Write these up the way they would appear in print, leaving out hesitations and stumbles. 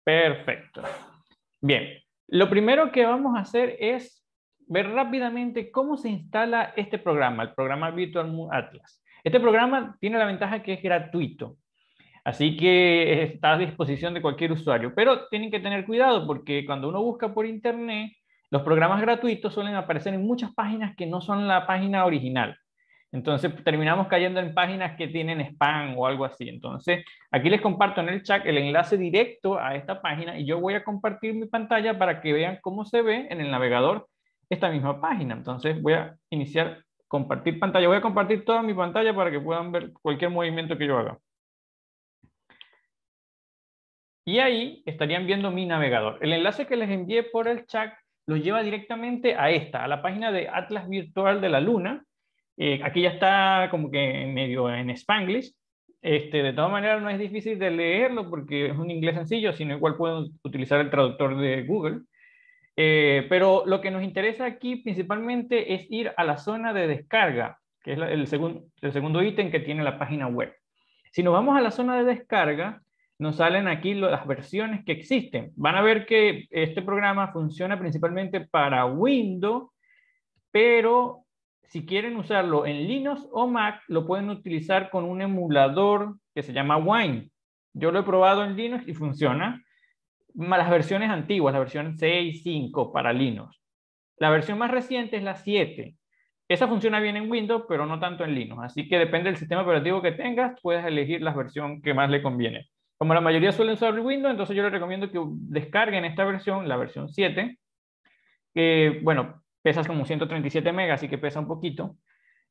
Perfecto. Bien, lo primero que vamos a hacer es ver rápidamente cómo se instala este programa, el programa Virtual Moon Atlas. Este programa tiene la ventaja que es gratuito, así que está a disposición de cualquier usuario, pero tienen que tener cuidado porque cuando uno busca por internet, los programas gratuitos suelen aparecer en muchas páginas que no son la página original. Entonces terminamos cayendo en páginas que tienen spam o algo así. Entonces aquí les comparto en el chat el enlace directo a esta página y yo voy a compartir mi pantalla para que vean cómo se ve en el navegador esta misma página. Entonces voy a iniciar compartir pantalla. Voy a compartir toda mi pantalla para que puedan ver cualquier movimiento que yo haga. Y ahí estarían viendo mi navegador. El enlace que les envié por el chat los lleva directamente a esta, a la página de Atlas Virtual de la Luna. Aquí ya está como que en medio en Spanglish. De todas maneras no es difícil de leerlo porque es un inglés sencillo, sino igual pueden utilizar el traductor de Google. Pero lo que nos interesa aquí principalmente es ir a la zona de descarga, que es el segundo ítem que tiene la página web. Si nos vamos a la zona de descarga, nos salen aquí las versiones que existen. Van a ver que este programa funciona principalmente para Windows, pero si quieren usarlo en Linux o Mac, lo pueden utilizar con un emulador que se llama Wine. Yo lo he probado en Linux y funciona. Las versiones antiguas, la versión 6, 5 para Linux. La versión más reciente es la 7. Esa funciona bien en Windows, pero no tanto en Linux. Así que depende del sistema operativo que tengas, puedes elegir la versión que más le conviene. Como la mayoría suelen usar Windows, entonces yo les recomiendo que descarguen esta versión, la versión 7, que, bueno, pesa como 137 megas, así que pesa un poquito.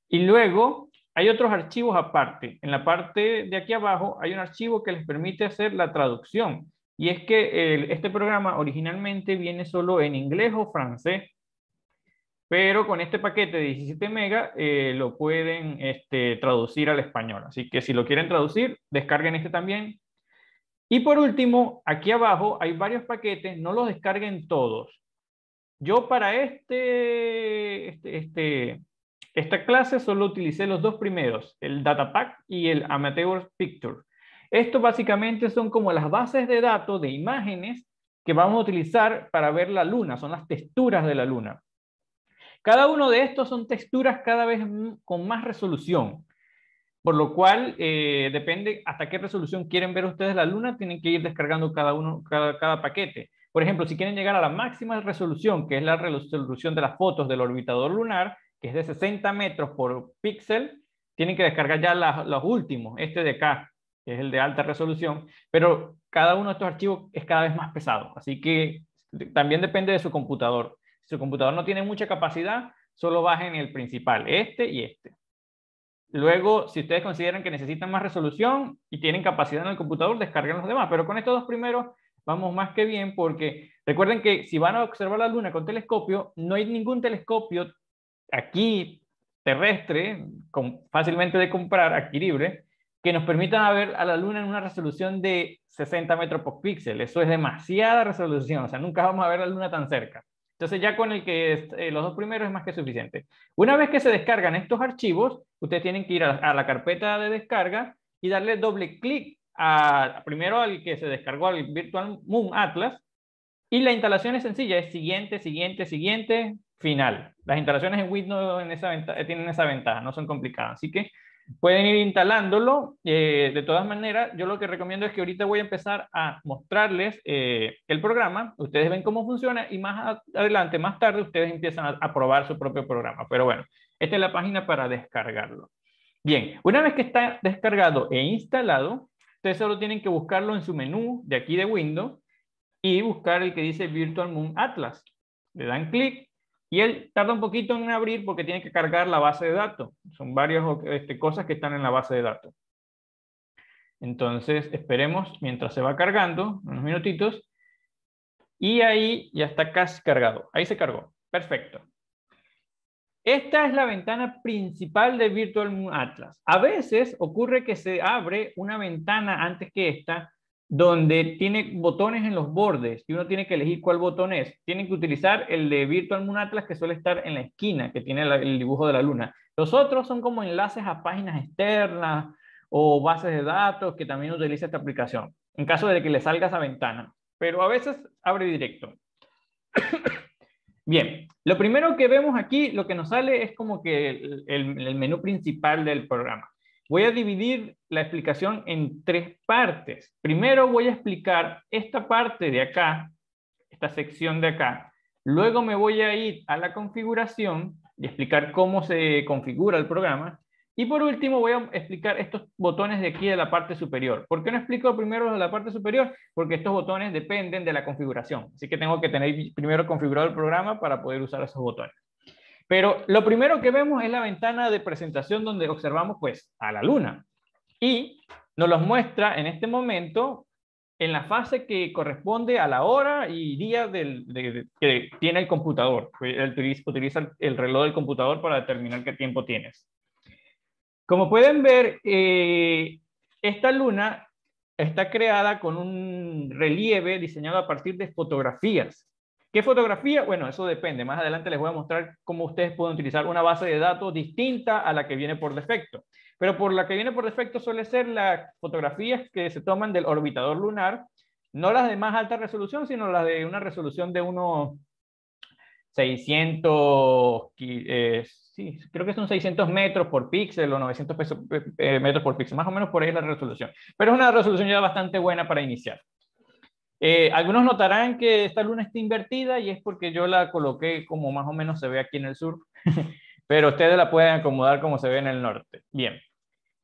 Y luego hay otros archivos aparte. En la parte de aquí abajo hay un archivo que les permite hacer la traducción. Y es que este programa originalmente viene solo en inglés o francés, pero con este paquete de 17 megas lo pueden traducir al español. Así que si lo quieren traducir, descarguen este también. Y por último, aquí abajo hay varios paquetes, no los descarguen todos. Yo para esta clase solo utilicé los dos primeros, el Datapack y el Amateur Picture. Esto básicamente son como las bases de datos de imágenes que vamos a utilizar para ver la luna, son las texturas de la luna. Cada uno de estos son texturas cada vez con más resolución, por lo cual depende hasta qué resolución quieren ver ustedes la luna, tienen que ir descargando cada paquete. Por ejemplo, si quieren llegar a la máxima resolución, que es la resolución de las fotos del orbitador lunar, que es de 60 metros por píxel, tienen que descargar ya los últimos, este de acá, que es el de alta resolución, pero cada uno de estos archivos es cada vez más pesado, así que también depende de su computador. Si su computador no tiene mucha capacidad, solo bajen el principal, este y este. Luego, si ustedes consideran que necesitan más resolución y tienen capacidad en el computador, descarguen los demás. Pero con estos dos primeros vamos más que bien porque recuerden que si van a observar la luna con telescopio, no hay ningún telescopio aquí terrestre, fácilmente de comprar, adquirible, que nos permita ver a la luna en una resolución de 60 metros por píxel. Eso es demasiada resolución, o sea, nunca vamos a ver la luna tan cerca. Entonces ya con el que los dos primeros es más que suficiente. Una vez que se descargan estos archivos, ustedes tienen que ir a la carpeta de descarga y darle doble clic primero al que se descargó, al Virtual Moon Atlas, y la instalación es sencilla, es siguiente, siguiente, siguiente, final. Las instalaciones en Windows tienen esa ventaja, no son complicadas. Así que pueden ir instalándolo. De todas maneras, yo lo que recomiendo es que ahorita voy a empezar a mostrarles el programa. Ustedes ven cómo funciona y más adelante, más tarde, ustedes empiezan a probar su propio programa. Pero bueno, esta es la página para descargarlo. Bien, una vez que está descargado e instalado, ustedes solo tienen que buscarlo en su menú de aquí de Windows y buscar el que dice Virtual Moon Atlas. Le dan clic y él tarda un poquito en abrir porque tiene que cargar la base de datos. Son varias cosas que están en la base de datos. Entonces, esperemos mientras se va cargando, unos minutitos, y ahí ya está casi cargado. Ahí se cargó. Perfecto. Esta es la ventana principal de Virtual Moon Atlas. A veces ocurre que se abre una ventana antes que esta, donde tiene botones en los bordes y uno tiene que elegir cuál botón es. Tienen que utilizar el de Virtual Moon Atlas que suele estar en la esquina, que tiene el dibujo de la luna. Los otros son como enlaces a páginas externas o bases de datos que también utiliza esta aplicación, en caso de que le salga esa ventana. pero a veces abre directo. Bien, lo primero que vemos aquí, lo que nos sale es como que el menú principal del programa. Voy a dividir la explicación en 3 partes. Primero voy a explicar esta parte de acá, esta sección de acá. Luego me voy a ir a la configuración y explicar cómo se configura el programa. Y por último voy a explicar estos botones de aquí de la parte superior. ¿Por qué no explico primero de la parte superior? Porque estos botones dependen de la configuración. Así que tengo que tener primero configurado el programa para poder usar esos botones. Pero lo primero que vemos es la ventana de presentación donde observamos pues a la luna. Y nos los muestra en este momento en la fase que corresponde a la hora y día que tiene el computador. Utiliza el reloj del computador para determinar qué tiempo tienes. Como pueden ver, esta luna está creada con un relieve diseñado a partir de fotografías. ¿Qué fotografía? Bueno, eso depende. Más adelante les voy a mostrar cómo ustedes pueden utilizar una base de datos distinta a la que viene por defecto. Pero por la que viene por defecto suele ser las fotografías que se toman del orbitador lunar, no las de más alta resolución, sino las de una resolución de unos 600, sí, creo que son 600 metros por píxel o 900 metros por píxel, más o menos por ahí es la resolución. Pero es una resolución ya bastante buena para iniciar. Algunos notarán que esta luna está invertida y es porque yo la coloqué como más o menos se ve aquí en el sur, pero ustedes la pueden acomodar como se ve en el norte. Bien,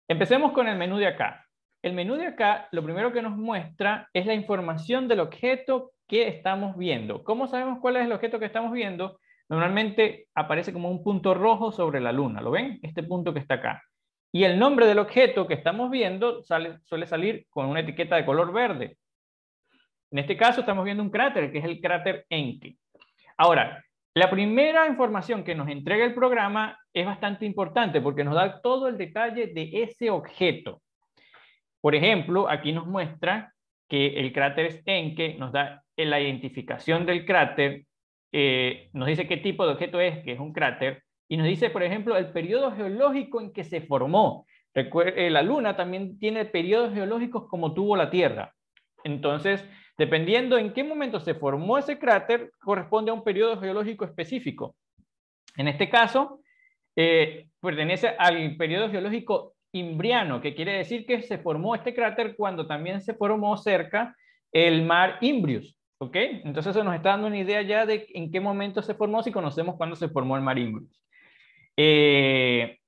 empecemos con el menú de acá. El menú de acá, lo primero que nos muestra es la información del objeto que estamos viendo. ¿Cómo sabemos cuál es el objeto que estamos viendo? Normalmente aparece como un punto rojo sobre la luna. ¿Lo ven? Este punto que está acá. Y el nombre del objeto que estamos viendo suele salir con una etiqueta de color verde. En este caso estamos viendo un cráter, que es el cráter Encke. Ahora, la primera información que nos entrega el programa es bastante importante porque nos da todo el detalle de ese objeto. Por ejemplo, aquí nos muestra que el cráter Encke nos da la identificación del cráter, nos dice qué tipo de objeto es, que es un cráter, y nos dice, por ejemplo, el periodo geológico en que se formó. La Luna también tiene periodos geológicos como tuvo la Tierra. Entonces, dependiendo en qué momento se formó ese cráter, corresponde a un periodo geológico específico. En este caso, pertenece al periodo geológico Imbriano, que quiere decir que se formó este cráter cuando también se formó cerca el mar Imbrius. ¿Ok? Entonces eso nos está dando una idea ya de en qué momento se formó, si conocemos cuándo se formó el mar Imbrius. De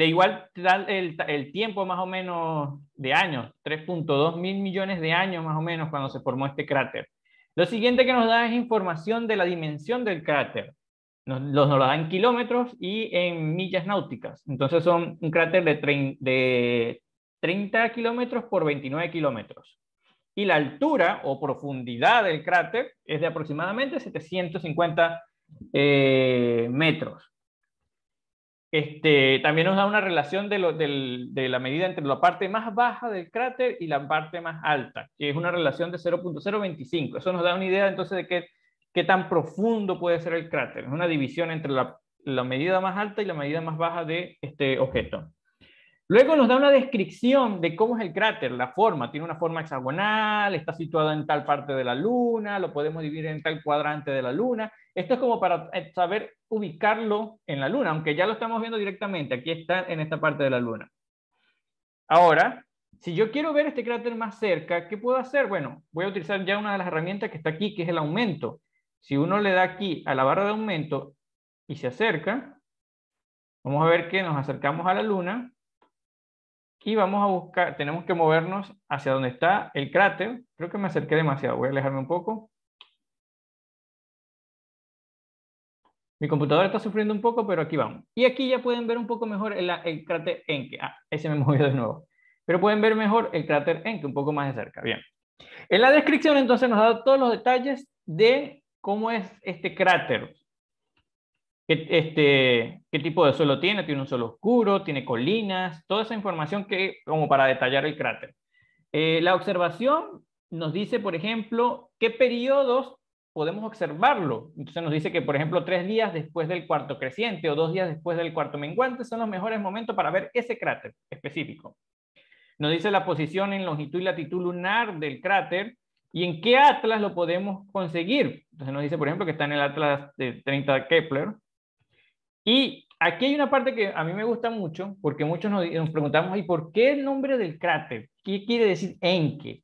igual el tiempo más o menos de años, 3.2 mil millones de años más o menos cuando se formó este cráter. Lo siguiente que nos da es información de la dimensión del cráter. Nos lo da en kilómetros y en millas náuticas. Entonces son un cráter de 30 kilómetros por 29 kilómetros. Y la altura o profundidad del cráter es de aproximadamente 750 metros. También nos da una relación de la medida entre la parte más baja del cráter y la parte más alta, que es una relación de 0.025. Eso nos da una idea entonces de qué tan profundo puede ser el cráter. Es una división entre la medida más alta y la medida más baja de este objeto. Luego nos da una descripción de cómo es el cráter, la forma. Tiene una forma hexagonal, está situado en tal parte de la Luna, lo podemos dividir en tal cuadrante de la Luna. Esto es como para saber ubicarlo en la Luna, aunque ya lo estamos viendo directamente. Aquí está en esta parte de la Luna. Ahora, si yo quiero ver este cráter más cerca, ¿qué puedo hacer? Bueno, voy a utilizar ya una de las herramientas que está aquí, que es el aumento. Si uno le da aquí a la barra de aumento y se acerca, vamos a ver que nos acercamos a la Luna. Y vamos a buscar, tenemos que movernos hacia donde está el cráter. Creo que me acerqué demasiado, voy a alejarme un poco. Mi computadora está sufriendo un poco, pero aquí vamos. Y aquí ya pueden ver un poco mejor el cráter Encke. Ese me movió de nuevo. Pero pueden ver mejor el cráter Encke un poco más de cerca. Bien. En la descripción entonces nos da todos los detalles de cómo es este cráter. ¿Qué tipo de suelo tiene? Tiene un suelo oscuro, tiene colinas, toda esa información como para detallar el cráter. La observación nos dice, por ejemplo, qué periodos podemos observarlo. Entonces nos dice que, por ejemplo, 3 días después del cuarto creciente o 2 días después del cuarto menguante son los mejores momentos para ver ese cráter específico. Nos dice la posición en longitud y latitud lunar del cráter ¿Y en qué atlas lo podemos conseguir? Entonces nos dice, por ejemplo, que está en el atlas de 30 de Kepler. Y aquí hay una parte que a mí me gusta mucho, porque muchos nos preguntamos, ¿y por qué el nombre del cráter? ¿Qué quiere decir Encke?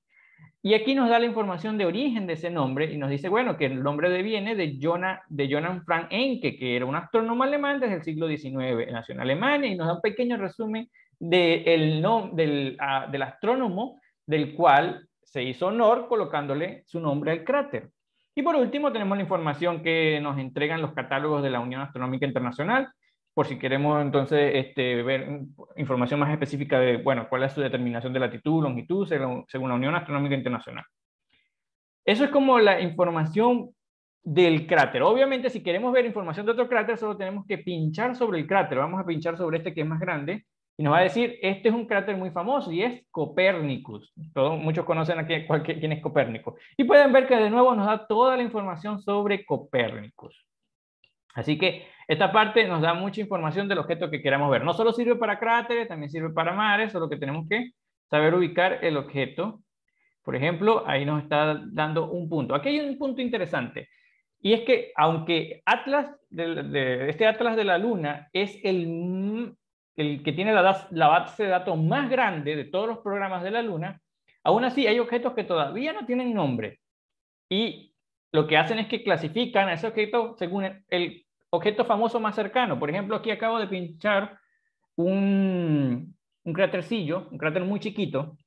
Y aquí nos da la información de origen de ese nombre y nos dice, bueno, que el nombre deviene de Johann Frank Encke, que era un astrónomo alemán desde el siglo XIX, nació en Alemania, y nos da un pequeño resumen del astrónomo del cual se hizo honor colocándole su nombre al cráter. Y por último tenemos la información que nos entregan los catálogos de la Unión Astronómica Internacional, por si queremos entonces ver información más específica de, bueno, cuál es su determinación de latitud, longitud, según la Unión Astronómica Internacional. Eso es como la información del cráter. Obviamente, si queremos ver información de otro cráter, solo tenemos que pinchar sobre el cráter. Vamos a pinchar sobre este que es más grande y nos va a decir, este es un cráter muy famoso y es Copernicus. Muchos conocen aquí quién es Copérnico. Y pueden ver que de nuevo nos da toda la información sobre Copérnicus. Así que esta parte nos da mucha información del objeto que queramos ver. No solo sirve para cráteres, también sirve para mares, solo que tenemos que saber ubicar el objeto. Por ejemplo, ahí nos está dando un punto. Aquí hay un punto interesante. Y es que aunque este Atlas de la Luna es el que tiene la base de datos más grande de todos los programas de la Luna, aún así hay objetos que todavía no tienen nombre. Y lo que hacen es que clasifican a ese objeto según el objeto famoso más cercano. Por ejemplo, aquí acabo de pinchar un crátercillo, un cráter muy chiquito,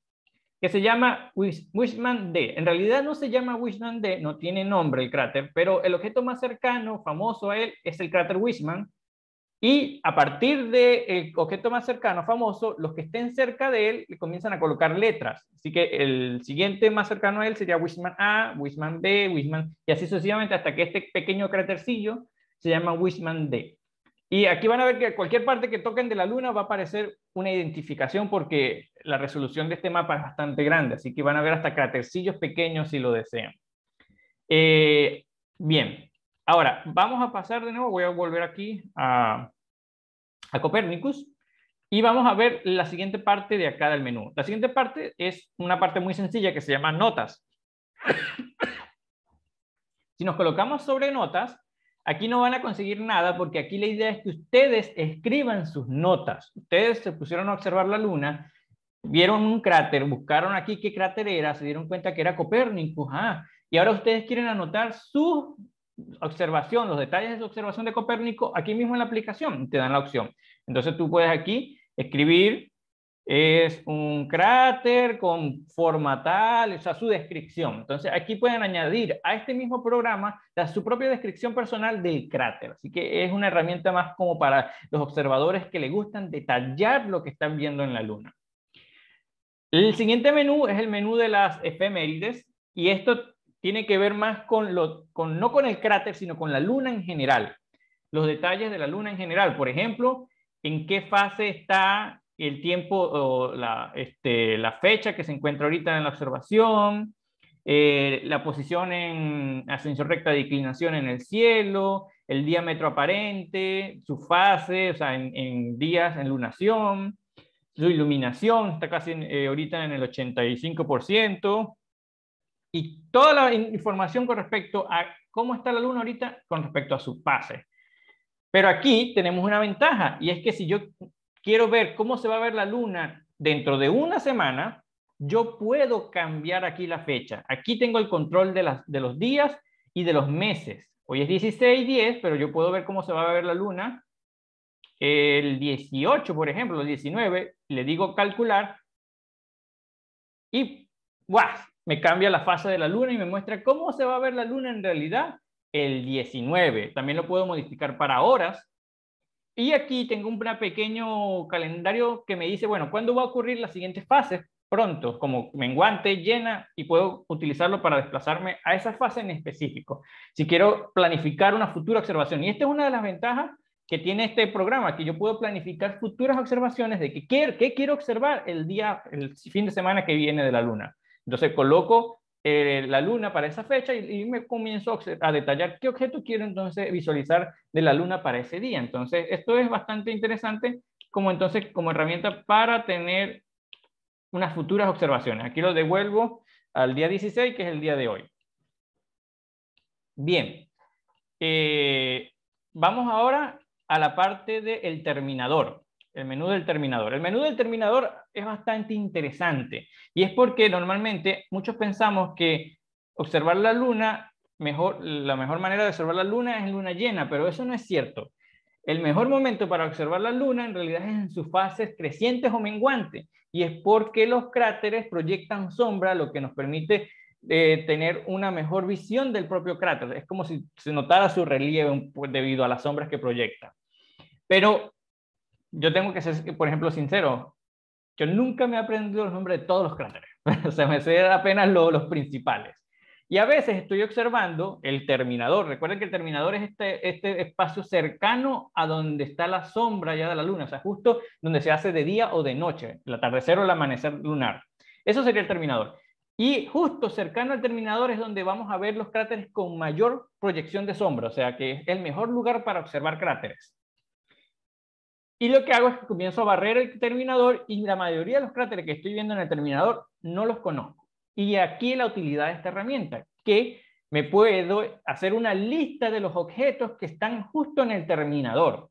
que se llama Wishman D. En realidad no se llama Wishman D, no tiene nombre el cráter, pero el objeto más cercano, famoso a él, es el cráter Wishman. Y a partir del objeto más cercano, famoso, los que estén cerca de él le comienzan a colocar letras. Así que el siguiente más cercano a él sería Wishman A, Wishman B, Wishman, y así sucesivamente hasta que este pequeño crátercillo se llama Wishman D. Y aquí van a ver que cualquier parte que toquen de la Luna va a aparecer una identificación porque la resolución de este mapa es bastante grande, así que van a ver hasta crátercillos pequeños si lo desean. Bien, ahora vamos a pasar de nuevo, voy a volver aquí a Copernicus y vamos a ver la siguiente parte de acá del menú. La siguiente parte es una parte muy sencilla que se llama notas. Si nos colocamos sobre notas, aquí no van a conseguir nada porque aquí la idea es que ustedes escriban sus notas. Ustedes se pusieron a observar la Luna, vieron un cráter, buscaron aquí qué cráter era, se dieron cuenta que era Copérnico, y ahora ustedes quieren anotar su observación, los detalles de su observación de Copérnico aquí mismo en la aplicación, te dan la opción. Entonces tú puedes aquí escribir, es un cráter con forma tal, o sea, su descripción. Entonces aquí pueden añadir a este mismo programa su propia descripción personal del cráter. Así que es una herramienta más como para los observadores que les gustan detallar lo que están viendo en la Luna. El siguiente menú es el menú de las efemérides y esto tiene que ver más no con el cráter, sino con la Luna en general. Los detalles de la Luna en general. Por ejemplo, en qué fase está el tiempo o la fecha que se encuentra ahorita en la observación, la posición en ascensión recta de declinación en el cielo, el diámetro aparente, su fase, o sea, en días, en lunación, su iluminación está casi ahorita en el 85%, y toda la información con respecto a cómo está la Luna ahorita con respecto a su fase. Pero aquí tenemos una ventaja, y es que si yo quiero ver cómo se va a ver la Luna dentro de una semana, yo puedo cambiar aquí la fecha. Aquí tengo el control de los días y de los meses. Hoy es 16/10, pero yo puedo ver cómo se va a ver la Luna el 18, por ejemplo, el 19, le digo calcular y ¡guau! Me cambia la fase de la Luna y me muestra cómo se va a ver la Luna en realidad el 19. También lo puedo modificar para horas. Y aquí tengo un pequeño calendario que me dice, bueno, ¿cuándo va a ocurrir la siguiente fase? Pronto, como menguante, llena, y puedo utilizarlo para desplazarme a esa fase en específico. Si quiero planificar una futura observación. Y esta es una de las ventajas que tiene este programa, que yo puedo planificar futuras observaciones de qué quiero observar el fin de semana que viene de la Luna. Entonces coloco la Luna para esa fecha y me comienzo a detallar qué objeto quiero entonces visualizar de la Luna para ese día. Entonces esto es bastante interesante como herramienta para tener unas futuras observaciones. Aquí lo devuelvo al día 16, que es el día de hoy. Bien, vamos ahora a la parte del terminador, el menú del terminador. El menú del terminador es bastante interesante y es porque normalmente muchos pensamos que observar la luna, la mejor manera de observar la luna es en luna llena, pero eso no es cierto. El mejor momento para observar la luna en realidad es en sus fases crecientes o menguantes, y es porque los cráteres proyectan sombra, lo que nos permite tener una mejor visión del propio cráter. Es como si se notara su relieve debido a las sombras que proyecta. Pero yo tengo que ser, por ejemplo, sincero. Yo nunca me he aprendido los nombres de todos los cráteres. O sea, me sé apenas los principales. Y a veces estoy observando el terminador. Recuerden que el terminador es este espacio cercano a donde está la sombra ya de la luna, o sea, justo donde se hace de día o de noche, el atardecer o el amanecer lunar. Eso sería el terminador. Y justo cercano al terminador es donde vamos a ver los cráteres con mayor proyección de sombra, o sea, que es el mejor lugar para observar cráteres. Y lo que hago es que comienzo a barrer el terminador y la mayoría de los cráteres que estoy viendo en el terminador no los conozco. Y aquí la utilidad de esta herramienta, que me puedo hacer una lista de los objetos que están justo en el terminador.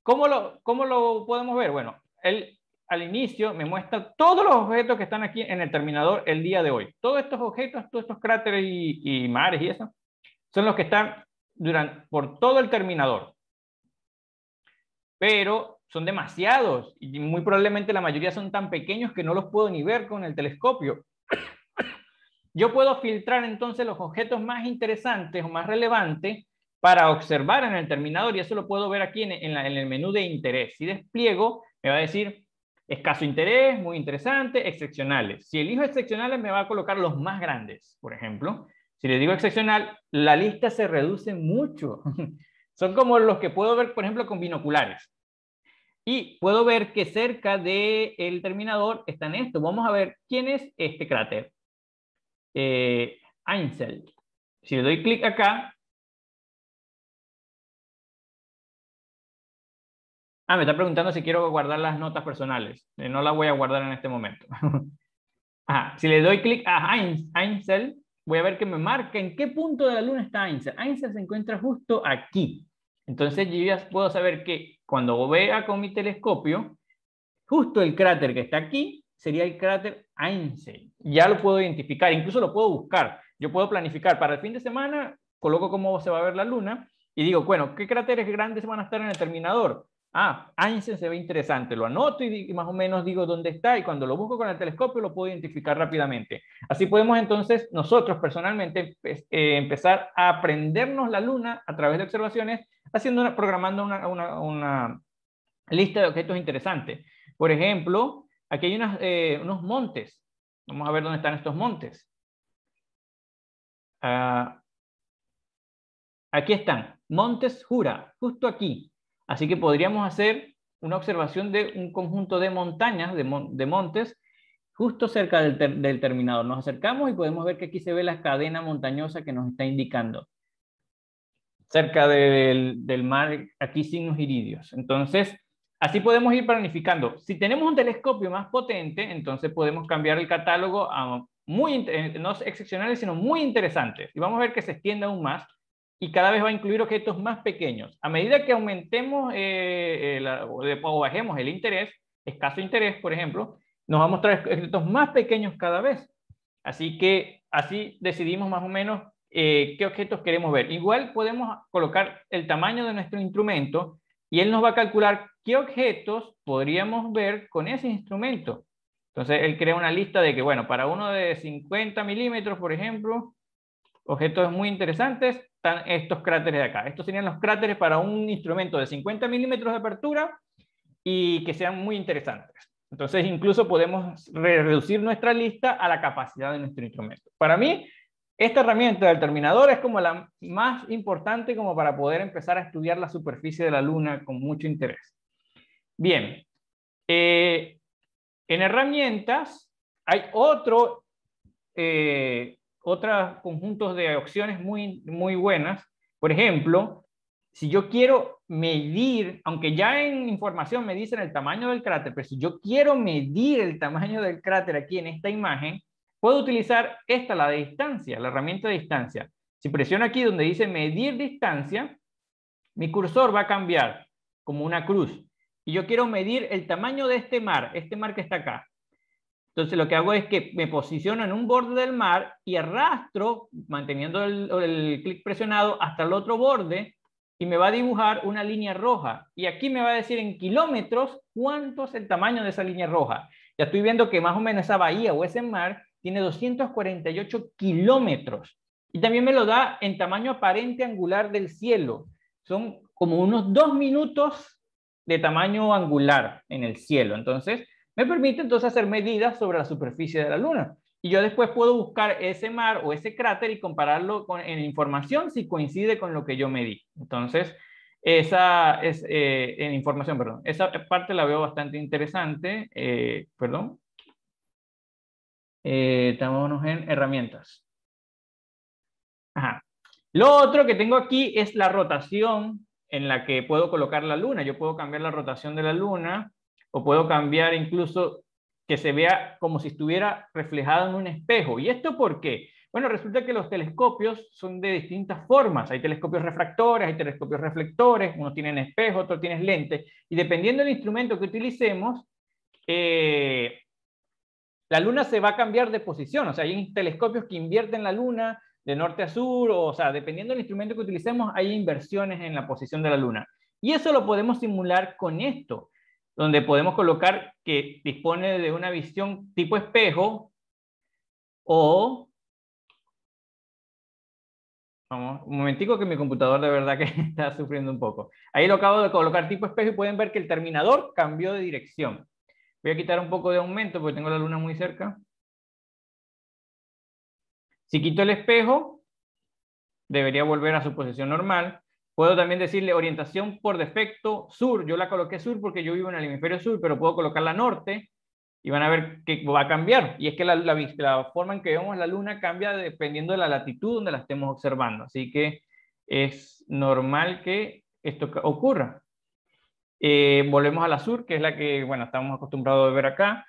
¿Cómo lo podemos ver? Bueno, él al inicio me muestra todos los objetos que están aquí en el terminador el día de hoy. Todos estos objetos, todos estos cráteres y mares y eso, son los que están por todo el terminador. Pero son demasiados y muy probablemente la mayoría son tan pequeños que no los puedo ni ver con el telescopio. Yo puedo filtrar entonces los objetos más interesantes o más relevantes para observar en el terminador, y eso lo puedo ver aquí en el menú de interés. Si despliego, me va a decir escaso interés, muy interesante, excepcionales. Si elijo excepcionales, me va a colocar los más grandes, por ejemplo. Si le digo excepcional, la lista se reduce mucho. Son como los que puedo ver, por ejemplo, con binoculares. Y puedo ver que cerca del terminador están estos. Vamos a ver quién es este cráter. Einzel. Si le doy clic acá. Me está preguntando si quiero guardar las notas personales. No las voy a guardar en este momento. Si le doy clic a Einzel, voy a ver que me marca en qué punto de la luna está Einzel. Einzel se encuentra justo aquí. Entonces yo ya puedo saber que cuando vea con mi telescopio, justo el cráter que está aquí sería el cráter Einstein. Ya lo puedo identificar, incluso lo puedo buscar. Yo puedo planificar para el fin de semana, coloco cómo se va a ver la luna y digo, bueno, ¿qué cráteres grandes van a estar en el terminador? Einstein se ve interesante, lo anoto y más o menos digo dónde está, y cuando lo busco con el telescopio lo puedo identificar rápidamente. Así podemos entonces nosotros personalmente empezar a aprendernos la luna a través de observaciones, programando una lista de objetos interesantes. Por ejemplo, aquí hay unos montes. Vamos a ver dónde están estos montes. Aquí están, Montes Jura, justo aquí. Así que podríamos hacer una observación de un conjunto de montañas, de montes, justo cerca del terminador. Nos acercamos y podemos ver que aquí se ve la cadena montañosa que nos está indicando. Cerca del mar, aquí signos iridios. Entonces, así podemos ir planificando. Si tenemos un telescopio más potente, entonces podemos cambiar el catálogo a no excepcionales, sino muy interesantes. Y vamos a ver que se extiende aún más y cada vez va a incluir objetos más pequeños. A medida que aumentemos o bajemos el interés, escaso interés, por ejemplo, nos va a mostrar objetos más pequeños cada vez. Así que así decidimos más o menos qué objetos queremos ver. Igual podemos colocar el tamaño de nuestro instrumento y él nos va a calcular qué objetos podríamos ver con ese instrumento. Entonces él crea una lista de que, bueno, para uno de 50 milímetros, por ejemplo, objetos muy interesantes, están estos cráteres de acá. Estos serían los cráteres para un instrumento de 50 milímetros de apertura y que sean muy interesantes. Entonces incluso podemos reducir nuestra lista a la capacidad de nuestro instrumento. Para mí, esta herramienta del terminador es como la más importante como para poder empezar a estudiar la superficie de la luna con mucho interés. Bien, en herramientas hay otros conjuntos de opciones muy buenas. Por ejemplo, si yo quiero medir, aunque ya en información me dicen el tamaño del cráter, pero si yo quiero medir el tamaño del cráter aquí en esta imagen, puedo utilizar esta, la de distancia, la herramienta de distancia. Si presiono aquí donde dice medir distancia, mi cursor va a cambiar como una cruz. Y yo quiero medir el tamaño de este mar que está acá. Entonces lo que hago es que me posiciono en un borde del mar y arrastro, manteniendo el clic presionado, hasta el otro borde y me va a dibujar una línea roja. Y aquí me va a decir en kilómetros cuánto es el tamaño de esa línea roja. Ya estoy viendo que más o menos esa bahía o ese mar tiene 248 kilómetros. Y también me lo da en tamaño aparente angular del cielo. Son como unos 2 minutos de tamaño angular en el cielo. Entonces, me permite entonces hacer medidas sobre la superficie de la Luna. Y yo después puedo buscar ese mar o ese cráter y compararlo en información si coincide con lo que yo medí. Entonces, esa es en información, perdón. Esa parte la veo bastante interesante. Perdón. Estamos en herramientas. Ajá. Lo otro que tengo aquí es la rotación en la que puedo colocar la Luna. Yo puedo cambiar la rotación de la Luna o puedo cambiar incluso que se vea como si estuviera reflejado en un espejo. ¿Y esto por qué? Bueno, resulta que los telescopios son de distintas formas. Hay telescopios refractores, hay telescopios reflectores, unos tienen espejo, otros tienen lente. Y dependiendo del instrumento que utilicemos, la Luna se va a cambiar de posición. O sea, hay telescopios que invierten la Luna de norte a sur, o sea, dependiendo del instrumento que utilicemos, hay inversiones en la posición de la Luna. Y eso lo podemos simular con esto, donde podemos colocar que dispone de una visión tipo espejo o... Vamos, un momentico que mi computador de verdad que está sufriendo un poco. Ahí lo acabo de colocar tipo espejo y pueden ver que el terminador cambió de dirección. Voy a quitar un poco de aumento porque tengo la Luna muy cerca. Si quito el espejo, debería volver a su posición normal. Puedo también decirle orientación por defecto sur. Yo la coloqué sur porque yo vivo en el hemisferio sur, pero puedo colocarla norte y van a ver que va a cambiar. Y es que la forma en que vemos la Luna cambia dependiendo de la latitud donde la estemos observando. Así que es normal que esto ocurra. Volvemos a la sur, que es la que, bueno, estamos acostumbrados a ver acá.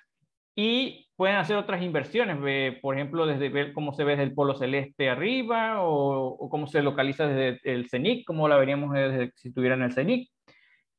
Y pueden hacer otras inversiones, por ejemplo, desde ver cómo se ve desde el polo celeste arriba o cómo se localiza desde el cenit, como la veríamos desde, si estuviera en el cenit.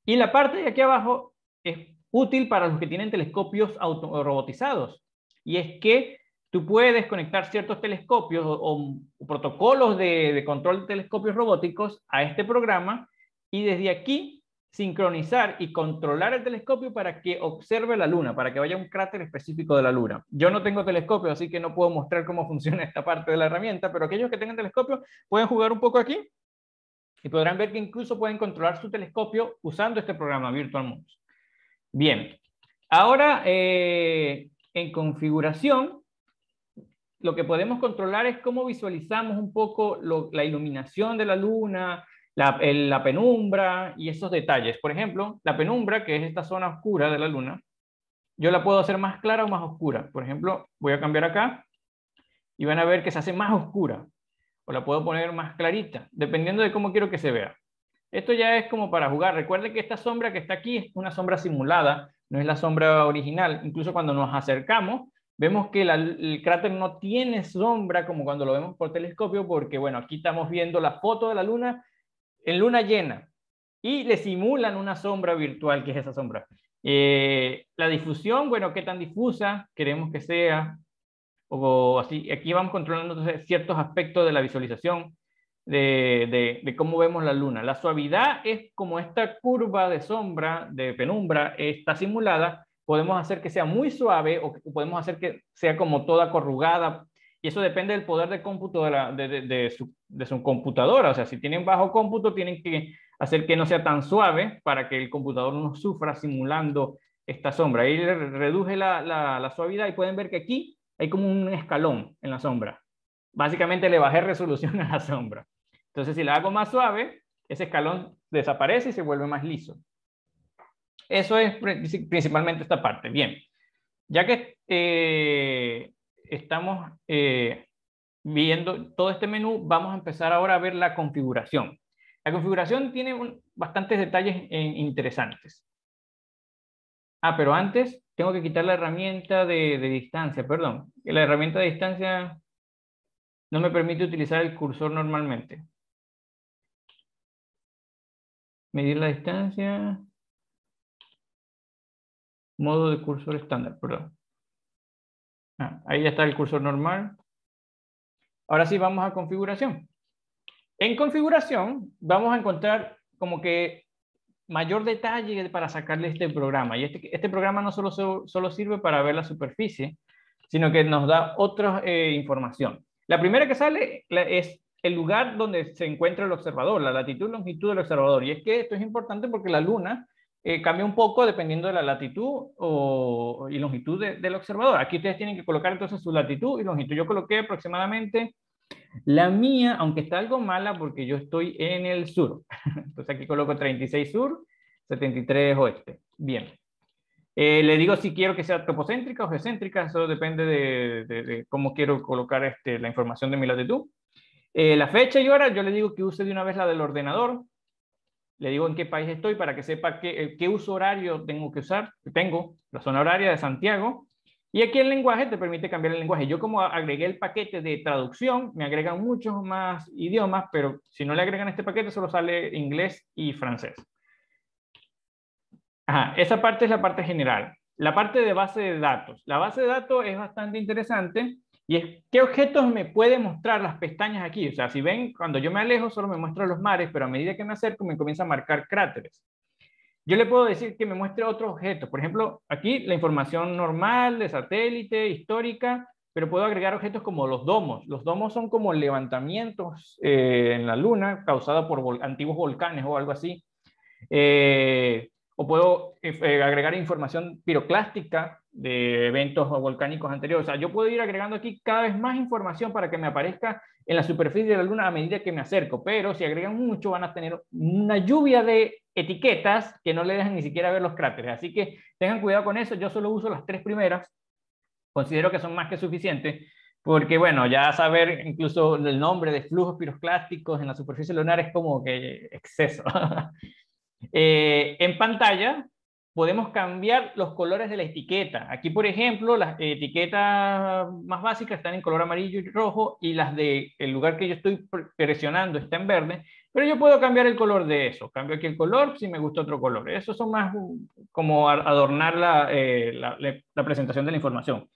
Y la parte de aquí abajo es útil para los que tienen telescopios robotizados. Y es que tú puedes conectar ciertos telescopios o protocolos de control de telescopios robóticos a este programa y desde aquí sincronizar y controlar el telescopio para que observe la Luna, para que vaya a un cráter específico de la Luna. Yo no tengo telescopio, así que no puedo mostrar cómo funciona esta parte de la herramienta, pero aquellos que tengan telescopio pueden jugar un poco aquí y podrán ver que incluso pueden controlar su telescopio usando este programa VirtualMOONS. Bien, ahora en configuración, lo que podemos controlar es cómo visualizamos un poco la iluminación de la Luna, la penumbra y esos detalles. Por ejemplo, la penumbra, que es esta zona oscura de la Luna, yo la puedo hacer más clara o más oscura. Por ejemplo, voy a cambiar acá y van a ver que se hace más oscura. O la puedo poner más clarita, dependiendo de cómo quiero que se vea. Esto ya es como para jugar. Recuerde que esta sombra que está aquí es una sombra simulada, no es la sombra original. Incluso cuando nos acercamos, vemos que el cráter no tiene sombra como cuando lo vemos por telescopio, porque bueno, aquí estamos viendo la foto de la Luna en luna llena y le simulan una sombra virtual, que es esa sombra. La difusión, bueno, qué tan difusa queremos que sea, o así. Aquí vamos controlando entonces ciertos aspectos de la visualización de cómo vemos la Luna. La suavidad es como esta curva de sombra, de penumbra, está simulada. Podemos hacer que sea muy suave o podemos hacer que sea como toda corrugada. Y eso depende del poder de cómputo de su computadora. O sea, si tienen bajo cómputo, tienen que hacer que no sea tan suave para que el computador no sufra simulando esta sombra. Ahí reduje la suavidad y pueden ver que aquí hay como un escalón en la sombra. Básicamente le bajé resolución a la sombra. Entonces, si la hago más suave, ese escalón desaparece y se vuelve más liso. Eso es principalmente esta parte. Bien, ya que estamos viendo todo este menú, vamos a empezar ahora a ver la configuración. La configuración tiene bastantes detalles interesantes. Pero antes tengo que quitar la herramienta de distancia, perdón. La herramienta de distancia no me permite utilizar el cursor normalmente. Medir la distancia. Modo de cursor estándar, perdón. Ahí ya está el cursor normal. Ahora sí vamos a configuración. En configuración vamos a encontrar como que mayor detalle para sacarle este programa. Y este programa no solo sirve para ver la superficie, sino que nos da otra información. La primera que sale es el lugar donde se encuentra el observador, la latitud y longitud del observador. Y es que esto es importante porque la luna cambia un poco dependiendo de la latitud y longitud del observador. Aquí ustedes tienen que colocar entonces su latitud y longitud. Yo coloqué aproximadamente la mía, aunque está algo mala porque yo estoy en el sur. Entonces aquí coloco 36 sur, 73 oeste. Bien. Le digo si quiero que sea topocéntrica o geocéntrica, eso depende de cómo quiero colocar la información de mi latitud. La fecha y hora, yo le digo que use de una vez la del ordenador. Le digo en qué país estoy para que sepa qué uso horario tengo que usar. Tengo la zona horaria de Santiago. Y aquí el lenguaje te permite cambiar el lenguaje. Yo como agregué el paquete de traducción, me agregan muchos más idiomas, pero si no le agregan este paquete solo sale inglés y francés. Ajá, esa parte es la parte general. La parte de base de datos. La base de datos es bastante interesante y es qué objetos me puede mostrar las pestañas aquí. O sea, si ven, cuando yo me alejo solo me muestra los mares, pero a medida que me acerco me comienza a marcar cráteres. Yo le puedo decir que me muestre otro objeto. Por ejemplo, aquí la información normal de satélite, histórica, pero puedo agregar objetos como los domos. Los domos son como levantamientos en la Luna causados por antiguos volcanes o algo así. O puedo agregar información piroclástica de eventos volcánicos anteriores. O sea, yo puedo ir agregando aquí cada vez más información para que me aparezca en la superficie de la Luna a medida que me acerco. Pero si agregan mucho, van a tener una lluvia de etiquetas que no le dejan ni siquiera ver los cráteres. Así que tengan cuidado con eso. Yo solo uso las 3 primeras. Considero que son más que suficientes. Porque, bueno, ya saber incluso el nombre de flujos piroclásticos en la superficie lunar es como que exceso. En pantalla podemos cambiar los colores de la etiqueta. Aquí, por ejemplo, las etiquetas más básicas están en color amarillo y rojo y las del lugar que yo estoy presionando está en verde, pero yo puedo cambiar el color de eso. Cambio aquí el color si me gusta otro color. Esos son más como adornar la presentación de la información.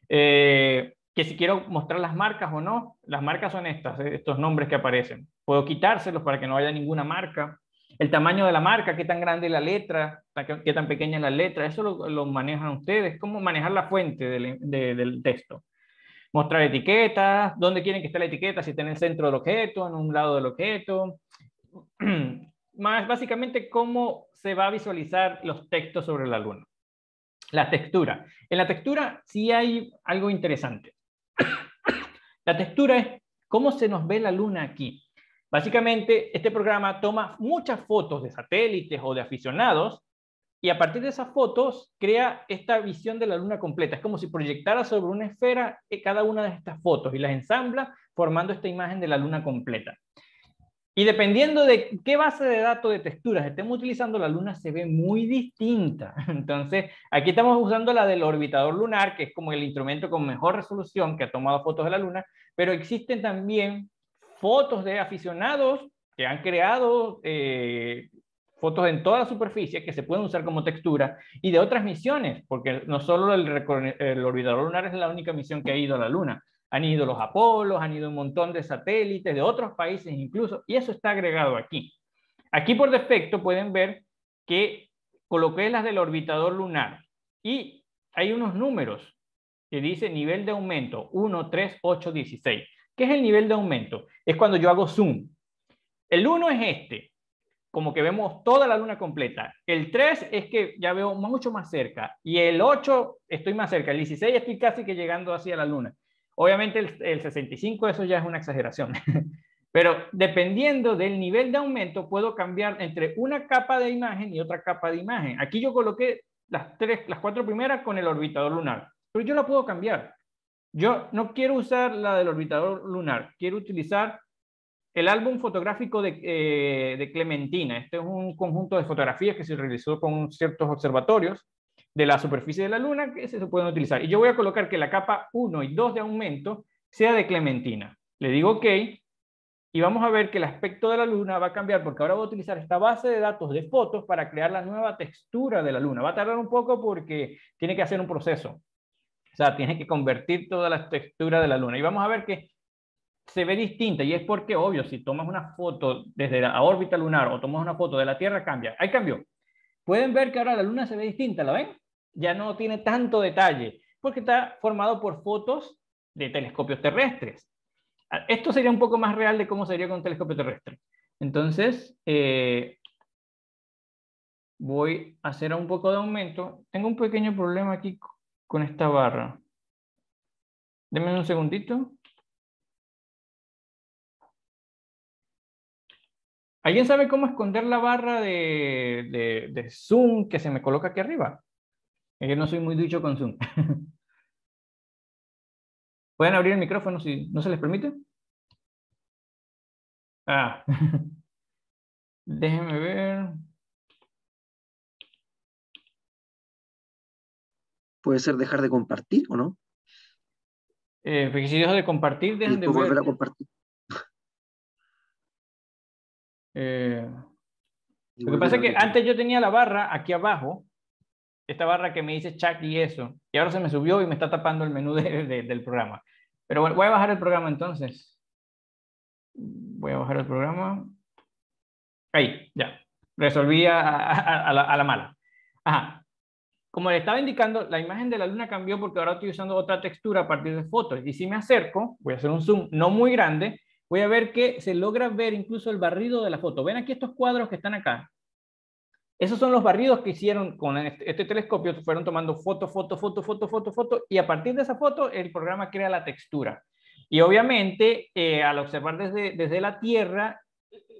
Que si quiero mostrar las marcas o no, las marcas son estos nombres que aparecen. Puedo quitárselos para que no haya ninguna marca. El tamaño de la marca, qué tan grande es la letra, qué tan pequeña es la letra, eso lo manejan ustedes. Cómo manejar la fuente del texto. Mostrar etiquetas, dónde quieren que esté la etiqueta, si está en el centro del objeto, en un lado del objeto. Más básicamente, cómo se va a visualizar los textos sobre la luna. La textura. En la textura sí hay algo interesante. La textura es cómo se nos ve la luna aquí. Básicamente, este programa toma muchas fotos de satélites o de aficionados y a partir de esas fotos crea esta visión de la luna completa. Es como si proyectara sobre una esfera cada una de estas fotos y las ensambla formando esta imagen de la luna completa. Y dependiendo de qué base de datos de texturas estemos utilizando, la luna se ve muy distinta. Entonces, aquí estamos usando la del orbitador lunar, que es como el instrumento con mejor resolución que ha tomado fotos de la luna, pero existen también fotos de aficionados que han creado fotos en toda la superficie que se pueden usar como textura y de otras misiones, porque no solo el orbitador lunar es la única misión que ha ido a la luna. Han ido los Apolos, han ido un montón de satélites de otros países incluso, y eso está agregado aquí. Aquí por defecto pueden ver que coloqué las del orbitador lunar y hay unos números que dice nivel de aumento 1, 3, 8, 16. ¿Qué es el nivel de aumento? Es cuando yo hago zoom. El 1 es este, como que vemos toda la luna completa. El 3 es que ya veo mucho más cerca y el 8 estoy más cerca. El 16 estoy casi que llegando hacia la luna. Obviamente el 65 eso ya es una exageración. Pero dependiendo del nivel de aumento puedo cambiar entre una capa de imagen y otra capa de imagen. Aquí yo coloqué las 4 primeras con el orbitador lunar, pero yo la puedo cambiar. Yo no quiero usar la del orbitador lunar, quiero utilizar el álbum fotográfico de Clementina. Este es un conjunto de fotografías que se realizó con ciertos observatorios de la superficie de la Luna que se pueden utilizar. Y yo voy a colocar que la capa 1 y 2 de aumento sea de clementina. Le digo OK y vamos a ver que el aspecto de la Luna va a cambiar porque ahora voy a utilizar esta base de datos de fotos para crear la nueva textura de la Luna. Va a tardar un poco porque tiene que hacer un proceso. O sea, tiene que convertir toda la textura de la Luna. Y vamos a ver que se ve distinta y es porque, obvio, si tomas una foto desde la órbita lunar o tomas una foto de la Tierra, cambia. Ahí cambió. Pueden ver que ahora la Luna se ve distinta, ¿la ven? Ya no tiene tanto detalle porque está formado por fotos de telescopios terrestres. Esto sería un poco más real de cómo sería con un telescopio terrestre. Entonces, voy a hacer un poco de aumento. Tengo un pequeño problema aquí con esta barra. Denme un segundito. ¿Alguien sabe cómo esconder la barra de zoom que se me coloca aquí arriba? Es que no soy muy ducho con zoom. ¿Pueden abrir el micrófono si no se les permite? Ah, déjenme ver. ¿Puede ser dejar de compartir o no? Porque si dejo de compartir, Y dejan de después volver ver. a compartir. Eh, Y lo que volver pasa a es que abrirlo. antes yo tenía la barra aquí abajo, esta barra que me dice chat y eso, y ahora se me subió y me está tapando el menú del programa. Pero bueno, voy a bajar el programa entonces. Voy a bajar el programa. Ahí, ya. Resolví a la mala. Ajá. Como le estaba indicando, la imagen de la Luna cambió porque ahora estoy usando otra textura a partir de fotos. Y si me acerco, voy a hacer un zoom no muy grande, voy a ver que se logra ver incluso el barrido de la foto. ¿Ven aquí estos cuadros que están acá? Esos son los barridos que hicieron con este telescopio. Fueron tomando foto, foto, foto, foto, foto, foto. Y a partir de esa foto, el programa crea la textura. Y obviamente, al observar desde la Tierra,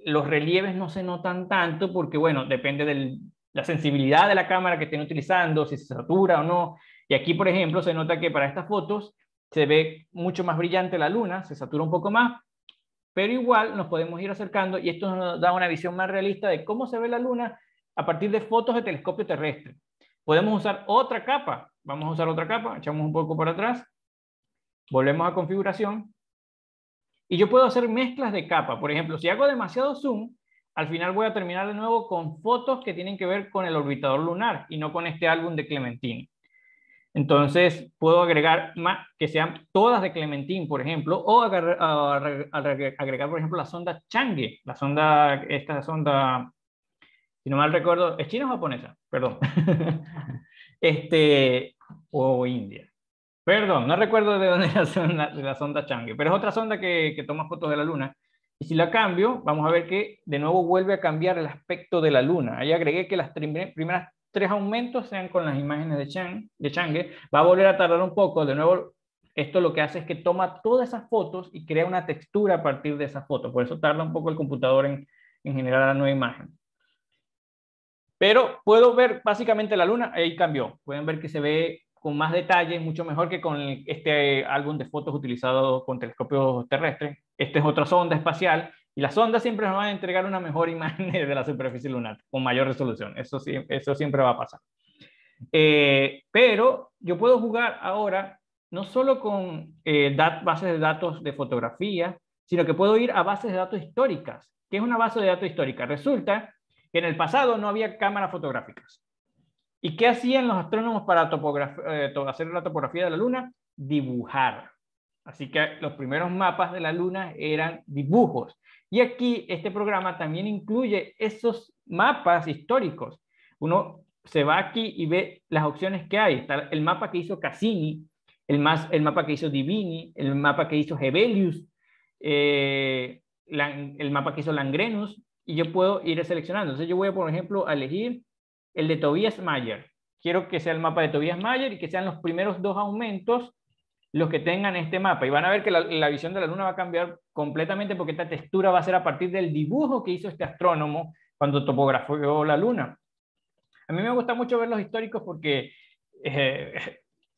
los relieves no se notan tanto porque, bueno, depende de la sensibilidad de la cámara que estén utilizando, si se satura o no. Y aquí, por ejemplo, se nota que para estas fotos se ve mucho más brillante la Luna, se satura un poco más, pero igual nos podemos ir acercando y esto nos da una visión más realista de cómo se ve la Luna a partir de fotos de telescopio terrestre. Podemos usar otra capa. Vamos a usar otra capa, echamos un poco para atrás, volvemos a configuración y yo puedo hacer mezclas de capa. Por ejemplo, si hago demasiado zoom, al final voy a terminar de nuevo con fotos que tienen que ver con el orbitador lunar y no con este álbum de Clementine. Entonces, puedo agregar más, que sean todas de Clementine, por ejemplo, o agregar, por ejemplo, la sonda Chang'e, esta sonda, si no mal recuerdo, ¿es china o japonesa? Perdón. O India. Perdón, no recuerdo de dónde es la sonda Chang'e, pero es otra sonda que toma fotos de la Luna. Y si la cambio, vamos a ver que de nuevo vuelve a cambiar el aspecto de la Luna. Ahí agregué que las primeras 3 aumentos sean con las imágenes de Chang'e. Va a volver a tardar un poco. De nuevo, esto lo que hace es que toma todas esas fotos y crea una textura a partir de esas fotos. Por eso tarda un poco el computador en generar la nueva imagen. Pero puedo ver básicamente la Luna, ahí cambió. Pueden ver que se ve con más detalle, mucho mejor que con este álbum de fotos utilizado con telescopios terrestres. Esta es otra sonda espacial y las sondas siempre nos van a entregar una mejor imagen de la superficie lunar con mayor resolución. Eso siempre va a pasar. Pero yo puedo jugar ahora no solo con bases de datos de fotografía, sino que puedo ir a bases de datos históricas. ¿Qué es una base de datos histórica? Resulta que en el pasado no había cámaras fotográficas. ¿Y qué hacían los astrónomos para hacer la topografía de la Luna? Dibujar. Así que los primeros mapas de la Luna eran dibujos. Y aquí este programa también incluye esos mapas históricos. Uno se va aquí y ve las opciones que hay. Está el mapa que hizo Cassini, el mapa que hizo Divini, el mapa que hizo Hevelius, el mapa que hizo Langrenus, y yo puedo ir seleccionando. Entonces yo voy, por ejemplo, a elegir el de Tobias Mayer. Quiero que sea el mapa de Tobias Mayer y que sean los primeros 2 aumentos los que tengan este mapa. Y van a ver que la visión de la Luna va a cambiar completamente porque esta textura va a ser a partir del dibujo que hizo este astrónomo cuando topografió la Luna. A mí me gusta mucho ver los históricos porque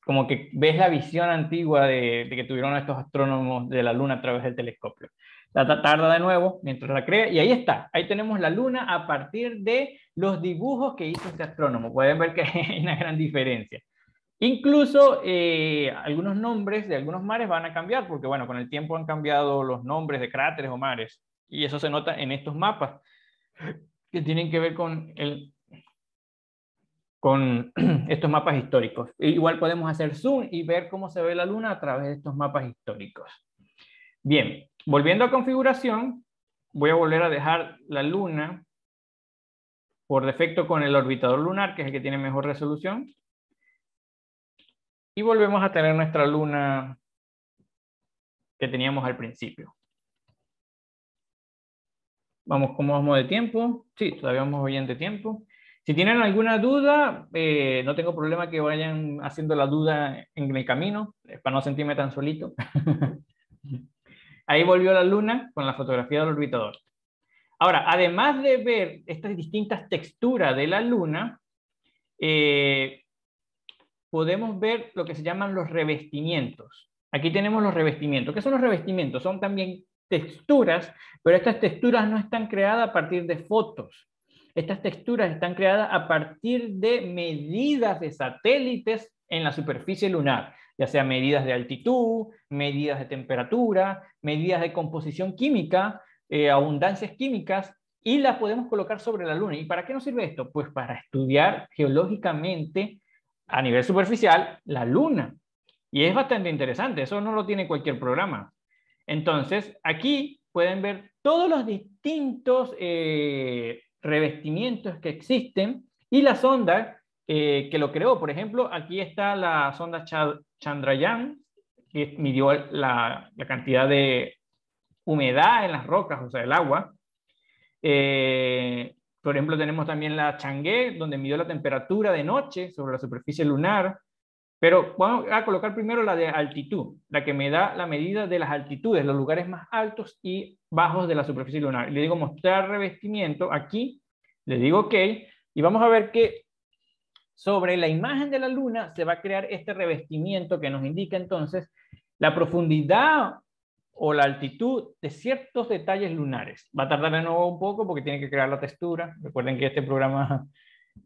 como que ves la visión antigua de que tuvieron estos astrónomos de la Luna a través del telescopio. Tarda de nuevo mientras la crea, y ahí está. Ahí tenemos la Luna a partir de los dibujos que hizo este astrónomo. Pueden ver que hay una gran diferencia. Incluso algunos nombres de algunos mares van a cambiar, porque bueno, con el tiempo han cambiado los nombres de cráteres o mares, y eso se nota en estos mapas que tienen que ver con estos mapas históricos. Igual podemos hacer zoom y ver cómo se ve la Luna a través de estos mapas históricos. Bien, volviendo a configuración, voy a volver a dejar la Luna por defecto con el orbitador lunar, que es el que tiene mejor resolución. Y volvemos a tener nuestra Luna que teníamos al principio. Vamos, ¿cómo vamos de tiempo? Sí, todavía vamos bien de tiempo. Si tienen alguna duda, no tengo problema que vayan haciendo la duda en el camino, para no sentirme tan solito. Ahí volvió la Luna con la fotografía del orbitador. Ahora, además de ver estas distintas texturas de la Luna, podemos ver lo que se llaman los revestimientos. Aquí tenemos los revestimientos. ¿Qué son los revestimientos? Son también texturas, pero estas texturas no están creadas a partir de fotos. Estas texturas están creadas a partir de medidas de satélites en la superficie lunar, ya sea medidas de altitud, medidas de temperatura, medidas de composición química, abundancias químicas, y las podemos colocar sobre la Luna. ¿Y para qué nos sirve esto? Pues para estudiar geológicamente a nivel superficial la Luna. Y es bastante interesante, eso no lo tiene cualquier programa. Entonces, aquí pueden ver todos los distintos revestimientos que existen y la sonda que lo creó. Por ejemplo, aquí está la sonda Chandrayaan, que midió la cantidad de humedad en las rocas, o sea, el agua. Por ejemplo, tenemos también la Chang'e, donde midió la temperatura de noche sobre la superficie lunar. Pero vamos a colocar primero la de altitud, la que me da la medida de las altitudes, los lugares más altos y bajos de la superficie lunar. Le digo mostrar revestimiento aquí, le digo OK, y vamos a ver que sobre la imagen de la Luna se va a crear este revestimiento que nos indica entonces la profundidad o la altitud de ciertos detalles lunares. Va a tardar de nuevo un poco porque tiene que crear la textura. Recuerden que este programa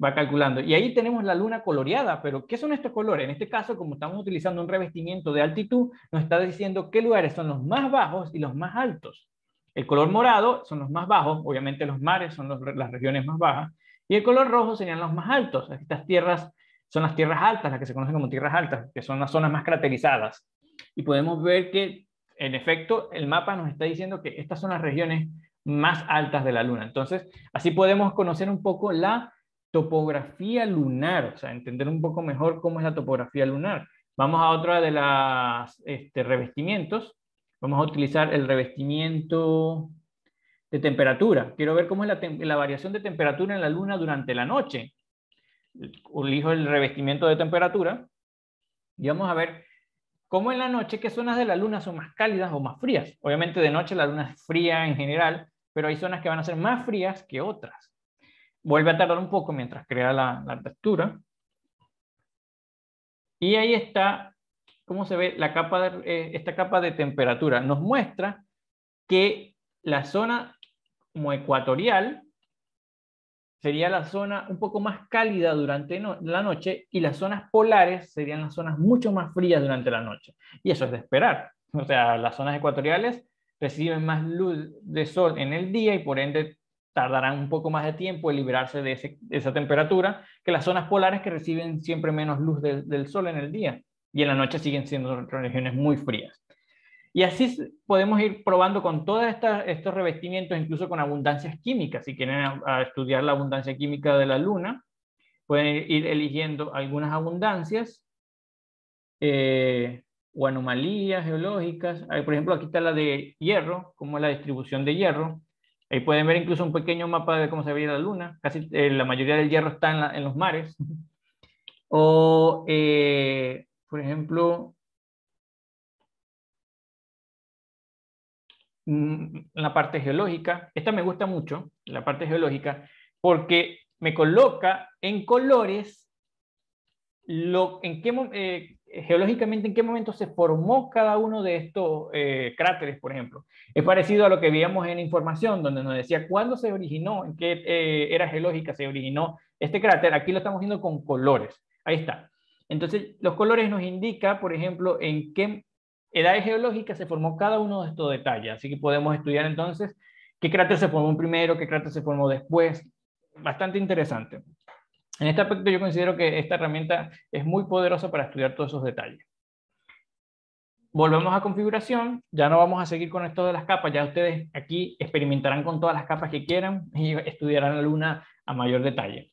va calculando. Y ahí tenemos la Luna coloreada, pero ¿qué son estos colores? En este caso, como estamos utilizando un revestimiento de altitud, nos está diciendo qué lugares son los más bajos y los más altos. El color morado son los más bajos, obviamente los mares son las regiones más bajas, y el color rojo serían los más altos. Estas tierras son las tierras altas, las que se conocen como tierras altas, que son las zonas más craterizadas. Y podemos ver que, en efecto, el mapa nos está diciendo que estas son las regiones más altas de la Luna. Entonces, así podemos conocer un poco la topografía lunar, o sea, entender un poco mejor cómo es la topografía lunar. Vamos a otra de las revestimientos. Vamos a utilizar el revestimiento de temperatura. Quiero ver cómo es la variación de temperatura en la Luna durante la noche. Elijo el revestimiento de temperatura y vamos a ver cómo en la noche, qué zonas de la Luna son más cálidas o más frías. Obviamente de noche la Luna es fría en general, pero hay zonas que van a ser más frías que otras. Vuelve a tardar un poco mientras crea la textura. Y ahí está cómo se ve la capa esta capa de temperatura. Nos muestra que la zona como ecuatorial sería la zona un poco más cálida durante la noche y las zonas polares serían las zonas mucho más frías durante la noche. Y eso es de esperar. O sea, las zonas ecuatoriales reciben más luz de sol en el día y por ende tardarán un poco más de tiempo en liberarse de esa temperatura que las zonas polares que reciben siempre menos luz del sol en el día y en la noche siguen siendo regiones muy frías. Y así podemos ir probando con todos estos revestimientos, incluso con abundancias químicas. Si quieren a estudiar la abundancia química de la Luna, pueden ir eligiendo algunas abundancias o anomalías geológicas. Por ejemplo, aquí está la de hierro, cómo es la distribución de hierro. Ahí pueden ver incluso un pequeño mapa de cómo se veía la Luna. Casi la mayoría del hierro está en los mares. O, por ejemplo, la parte geológica. Esta me gusta mucho, la parte geológica, porque me coloca en colores geológicamente en qué momento se formó cada uno de estos cráteres, por ejemplo. Es parecido a lo que veíamos en información, donde nos decía cuándo se originó, en qué era geológica se originó este cráter. Aquí lo estamos viendo con colores. Ahí está. Entonces, los colores nos indican, por ejemplo, en qué edades geológicas se formó cada uno de estos detalles. Así que podemos estudiar entonces qué cráter se formó primero, qué cráter se formó después. Bastante interesante. En este aspecto yo considero que esta herramienta es muy poderosa para estudiar todos esos detalles. Volvemos a configuración, ya no vamos a seguir con esto de las capas, ya ustedes aquí experimentarán con todas las capas que quieran y estudiarán la luna a mayor detalle.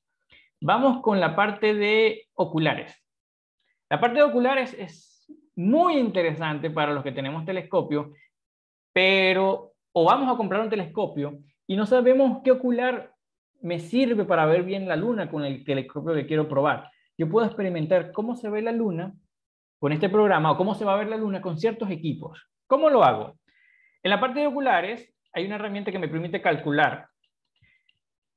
Vamos con la parte de oculares. La parte de oculares es muy interesante para los que tenemos telescopio, pero o vamos a comprar un telescopio y no sabemos qué ocular me sirve para ver bien la luna con el telescopio que quiero probar. Yo puedo experimentar cómo se ve la luna con este programa o cómo se va a ver la luna con ciertos equipos. ¿Cómo lo hago? En la parte de oculares hay una herramienta que me permite calcular.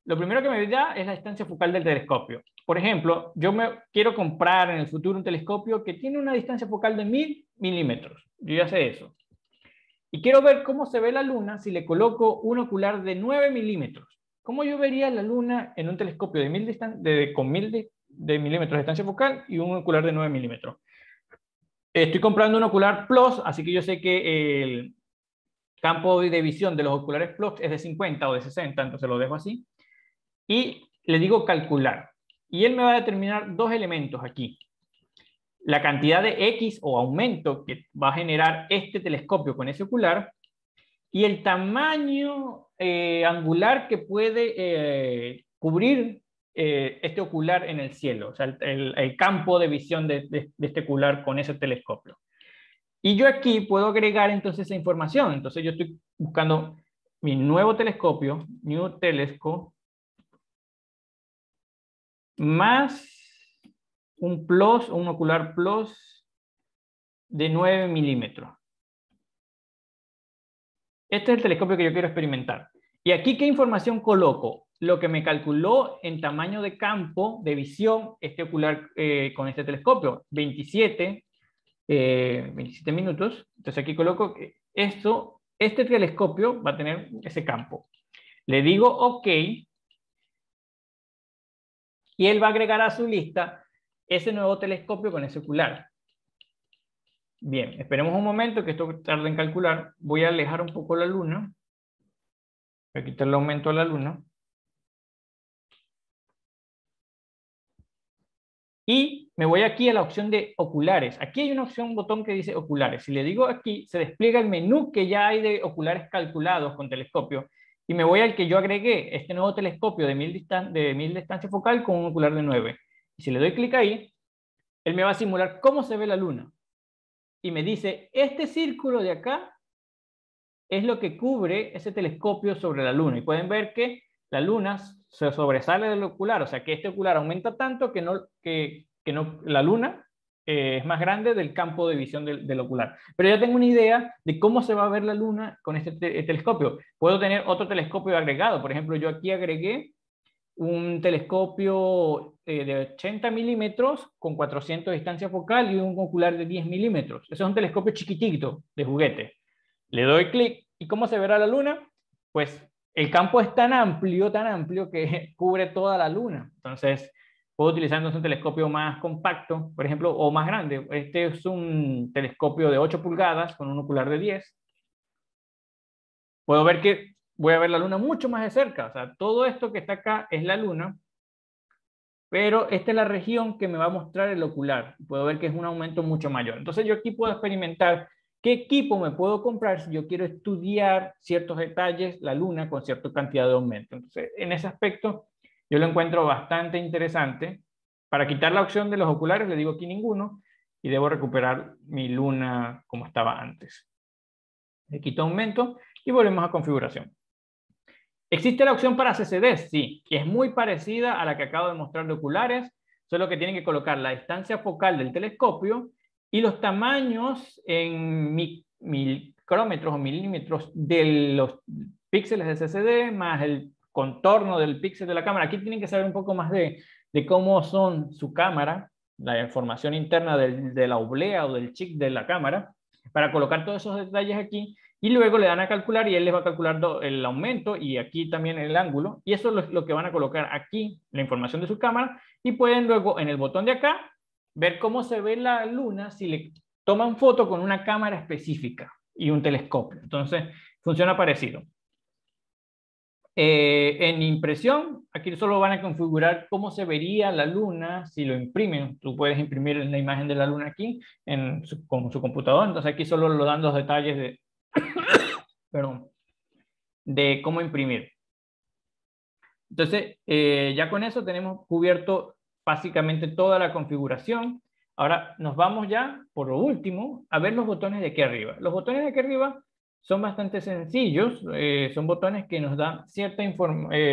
Lo primero que me da es la distancia focal del telescopio. Por ejemplo, yo me quiero comprar en el futuro un telescopio que tiene una distancia focal de 1000 milímetros. Yo ya sé eso. Y quiero ver cómo se ve la luna si le coloco un ocular de 9 milímetros. ¿Cómo yo vería la luna en un telescopio con 1000 milímetros de distancia focal y un ocular de 9 milímetros? Estoy comprando un ocular Plus, así que yo sé que el campo de visión de los oculares Plus es de 50 o de 60, entonces lo dejo así. Y le digo calcular. Y él me va a determinar dos elementos aquí. La cantidad de X o aumento que va a generar este telescopio con ese ocular y el tamaño angular que puede cubrir este ocular en el cielo, o sea, el campo de visión de este ocular con ese telescopio. Y yo aquí puedo agregar entonces esa información. Entonces yo estoy buscando mi nuevo telescopio, New Telescope, más un ocular plus de 9 milímetros. Este es el telescopio que yo quiero experimentar. Y aquí, ¿qué información coloco? Lo que me calculó en tamaño de campo de visión este ocular con este telescopio, 27 minutos. Entonces aquí coloco que este telescopio va a tener ese campo. Le digo OK y él va a agregar a su lista ese nuevo telescopio con ese ocular. Bien, esperemos un momento que esto tarde en calcular. Voy a alejar un poco la luna. Voy a quitarle aumento a la luna. Y me voy aquí a la opción de oculares. Aquí hay una opción, un botón que dice oculares. Si le digo aquí, se despliega el menú que ya hay de oculares calculados con telescopio. Y me voy al que yo agregué, este nuevo telescopio de 1000 distancia focal con un ocular de 9. Y si le doy clic ahí, él me va a simular cómo se ve la luna. Y me dice, este círculo de acá es lo que cubre ese telescopio sobre la luna. Y pueden ver que la luna se sobresale del ocular, o sea que este ocular aumenta tanto que la luna es más grande del campo de visión del ocular. Pero ya tengo una idea de cómo se va a ver la luna con este telescopio. Puedo tener otro telescopio agregado. Por ejemplo, yo aquí agregué un telescopio de 80 milímetros con 400 de distancia focal y un ocular de 10 milímetros. Ese es un telescopio chiquitito de juguete. Le doy clic y ¿cómo se verá la luna? Pues el campo es tan amplio que cubre toda la luna. Entonces puedo utilizar un telescopio más compacto, por ejemplo, o más grande. Este es un telescopio de 8 pulgadas con un ocular de 10. Puedo ver que voy a ver la luna mucho más de cerca. O sea, todo esto que está acá es la luna, pero esta es la región que me va a mostrar el ocular. Puedo ver que es un aumento mucho mayor. Entonces yo aquí puedo experimentar qué equipo me puedo comprar si yo quiero estudiar ciertos detalles, la luna, con cierta cantidad de aumento. Entonces, en ese aspecto, yo lo encuentro bastante interesante. Para quitar la opción de los oculares, le digo aquí ninguno, y debo recuperar mi luna como estaba antes. Le quito aumento y volvemos a configuración. ¿Existe la opción para CCD? Sí, que es muy parecida a la que acabo de mostrar de oculares, solo que tienen que colocar la distancia focal del telescopio y los tamaños en micrómetros o milímetros de los píxeles de CCD más el contorno del píxel de la cámara. Aquí tienen que saber un poco más de cómo son su cámara la información interna de la oblea o del chip de la cámara, para colocar todos esos detalles aquí, y luego le dan a calcular y él les va a calcular el aumento y aquí también el ángulo, y eso es lo que van a colocar aquí, la información de su cámara, y pueden luego en el botón de acá ver cómo se ve la luna si le toman foto con una cámara específica y un telescopio. Entonces, funciona parecido. En impresión, aquí solo van a configurar cómo se vería la luna si lo imprimen. Tú puedes imprimir la imagen de la luna aquí con su computador. Entonces aquí solo lo dan los detalles de, perdón, de cómo imprimir. Entonces, ya con eso tenemos cubierto básicamente toda la configuración. Ahora nos vamos ya, por lo último, a ver los botones de aquí arriba. Los botones de aquí arriba son bastante sencillos, son botones que nos dan cierta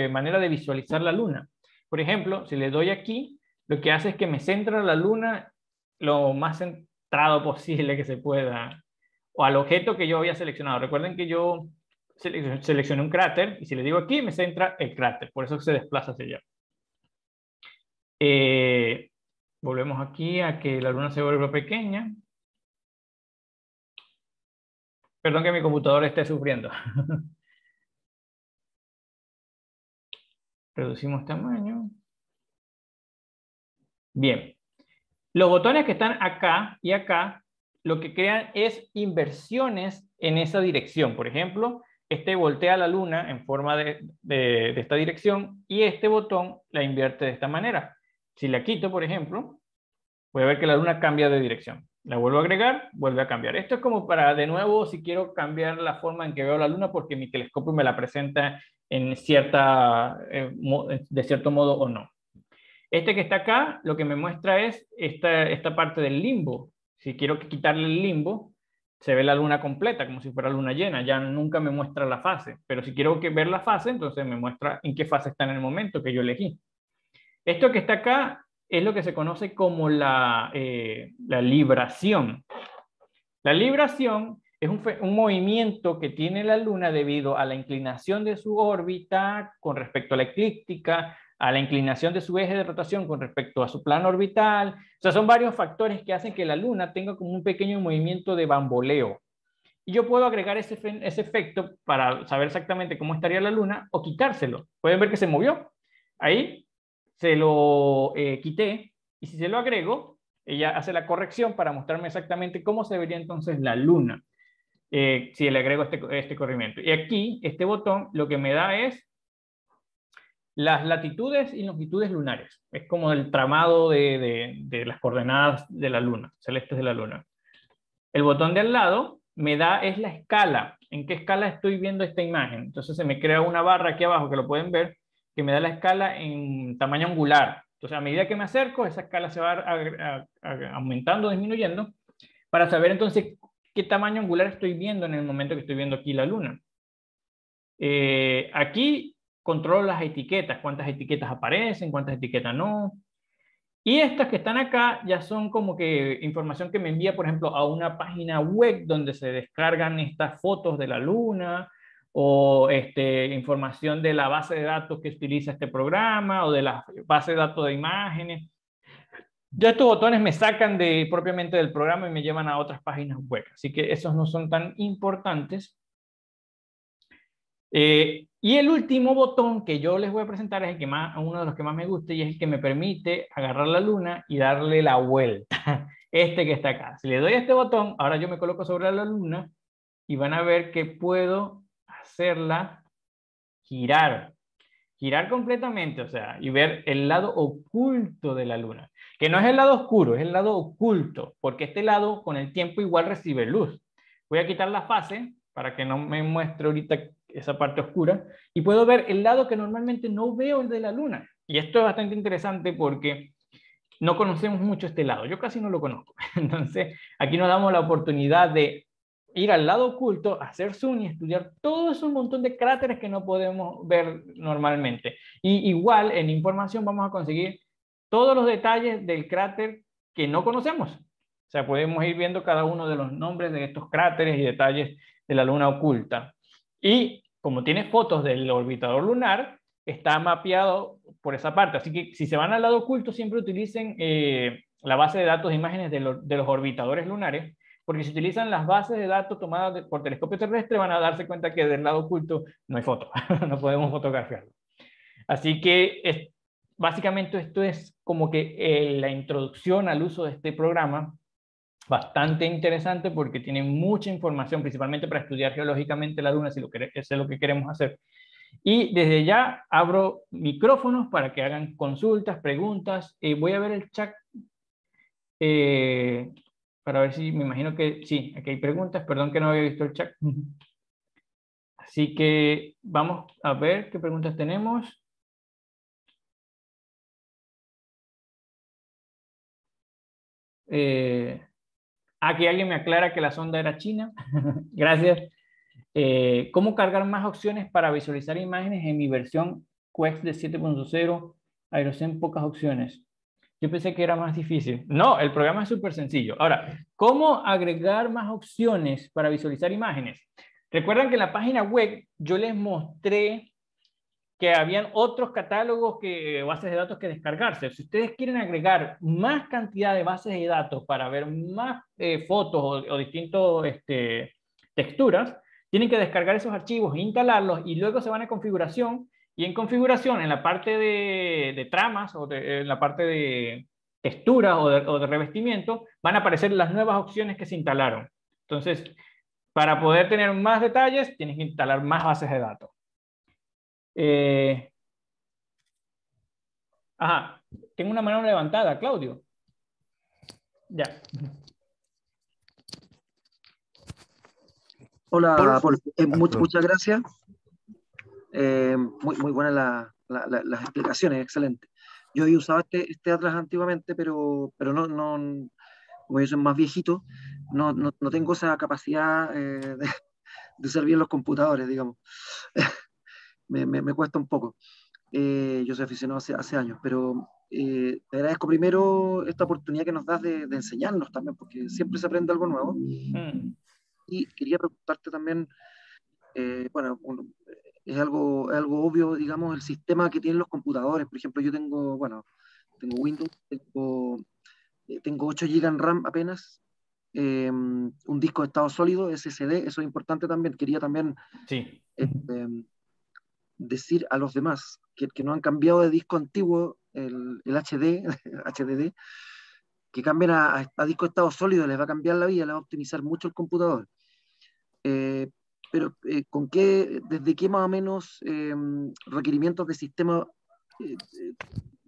manera de visualizar la luna. Por ejemplo, si le doy aquí, lo que hace es que me centra la luna lo más centrado posible que se pueda, o al objeto que yo había seleccionado. Recuerden que yo seleccioné un cráter, y si le digo aquí, me centra el cráter, por eso se desplaza hacia allá. Volvemos aquí a que la luna se vuelva pequeña. Perdón que mi computador esté sufriendo. Reducimos tamaño. Bien. Los botones que están acá y acá, lo que crean es inversiones en esa dirección. Por ejemplo, este voltea la luna en forma de esta dirección y este botón la invierte de esta manera. Si la quito, por ejemplo, voy a ver que la luna cambia de dirección. La vuelvo a agregar, vuelve a cambiar. Esto es como para, de nuevo, si quiero cambiar la forma en que veo la luna porque mi telescopio me la presenta en de cierto modo o no. Este que está acá, lo que me muestra es esta parte del limbo. Si quiero quitarle el limbo, se ve la luna completa, como si fuera luna llena. Ya nunca me muestra la fase. Pero si quiero ver la fase, entonces me muestra en qué fase está en el momento que yo elegí. Esto que está acá es lo que se conoce como la libración. La libración es un movimiento que tiene la Luna debido a la inclinación de su órbita con respecto a la eclíptica, a la inclinación de su eje de rotación con respecto a su plano orbital. O sea, son varios factores que hacen que la Luna tenga como un pequeño movimiento de bamboleo. Y yo puedo agregar ese efecto para saber exactamente cómo estaría la Luna o quitárselo. Pueden ver que se movió. Ahí se lo quité y si se lo agrego, ella hace la corrección para mostrarme exactamente cómo se vería entonces la luna si le agrego este corrimiento. Y aquí, este botón lo que me da es las latitudes y longitudes lunares. Es como el tramado de las coordenadas de la luna, celestes de la luna. El botón de al lado me da es la escala, en qué escala estoy viendo esta imagen. Entonces se me crea una barra aquí abajo que lo pueden ver, que me da la escala en tamaño angular. Entonces, a medida que me acerco, esa escala se va aumentando, disminuyendo, para saber entonces qué tamaño angular estoy viendo en el momento que estoy viendo aquí la luna. Aquí controlo las etiquetas, cuántas etiquetas aparecen, cuántas etiquetas no. Y estas que están acá ya son como que información que me envía, por ejemplo, a una página web donde se descargan estas fotos de la luna, o información de la base de datos que utiliza este programa, o de la base de datos de imágenes. Ya estos botones me sacan propiamente del programa y me llevan a otras páginas web, así que esos no son tan importantes. Y el último botón que yo les voy a presentar es uno de los que más me gusta y es el que me permite agarrar la luna y darle la vuelta. Este que está acá. Si le doy a este botón, ahora yo me coloco sobre la luna y van a ver que puedo hacerla girar. Girar completamente, o sea, y ver el lado oculto de la luna. Que no es el lado oscuro, es el lado oculto, porque este lado con el tiempo igual recibe luz. Voy a quitar la fase para que no me muestre ahorita esa parte oscura y puedo ver el lado que normalmente no veo, el de la luna. Y esto es bastante interesante porque no conocemos mucho este lado. Yo casi no lo conozco. Entonces, aquí nos damos la oportunidad de ir al lado oculto, hacer zoom y estudiar todo ese montón de cráteres que no podemos ver normalmente. Y igual en información vamos a conseguir todos los detalles del cráter que no conocemos. O sea, podemos ir viendo cada uno de los nombres de estos cráteres y detalles de la luna oculta. Y como tiene fotos del orbitador lunar, está mapeado por esa parte. Así que si se van al lado oculto, siempre utilicen la base de datos de imágenes de los orbitadores lunares, porque si utilizan las bases de datos tomadas por telescopio terrestre, van a darse cuenta que del lado oculto no hay foto, no podemos fotografiarlo. Así que básicamente esto es como que la introducción al uso de este programa, bastante interesante porque tiene mucha información, principalmente para estudiar geológicamente la Luna, si eso es lo que queremos hacer. Y desde ya abro micrófonos para que hagan consultas, preguntas. Voy a ver el chat eh, para ver si me imagino que sí, aquí hay preguntas. Perdón que no había visto el chat. Así que vamos a ver qué preguntas tenemos. Aquí alguien me aclara que la sonda era china. Gracias. ¿Cómo cargar más opciones para visualizar imágenes en mi versión Quest de 7.0? Aerosen pocas opciones. Yo pensé que era más difícil. No, el programa es súper sencillo. Ahora, ¿cómo agregar más opciones para visualizar imágenes? Recuerdan que en la página web yo les mostré que habían otros catálogos bases de datos que descargarse. Si ustedes quieren agregar más cantidad de bases de datos para ver más fotos o distintos texturas, tienen que descargar esos archivos, instalarlos y luego se van a configuración y en configuración, en la parte de tramas o en la parte de texturas o de revestimiento, van a aparecer las nuevas opciones que se instalaron. Entonces, para poder tener más detalles, tienes que instalar más bases de datos. Ajá, tengo una mano levantada, Claudio. Ya. Hola, Paul. Muchas gracias. Muy buenas las explicaciones, excelente. Yo he usado este Atlas antiguamente, pero no, como yo soy más viejito, no tengo esa capacidad de usar bien los computadores, digamos. Me cuesta un poco. Yo soy aficionado hace años, pero te agradezco primero esta oportunidad que nos das de enseñarnos también, porque siempre se aprende algo nuevo. Y quería preguntarte también, bueno, es algo obvio, digamos, el sistema que tienen los computadores. Por ejemplo, yo tengo, bueno, tengo Windows, tengo 8 GB en RAM apenas, un disco de estado sólido, SSD, eso es importante también. Quería también Sí. decir a los demás que no han cambiado de disco antiguo, el HD, HDD, que cambien a disco de estado sólido, les va a cambiar la vida, les va a optimizar mucho el computador. Pero desde qué más o menos requerimientos de sistema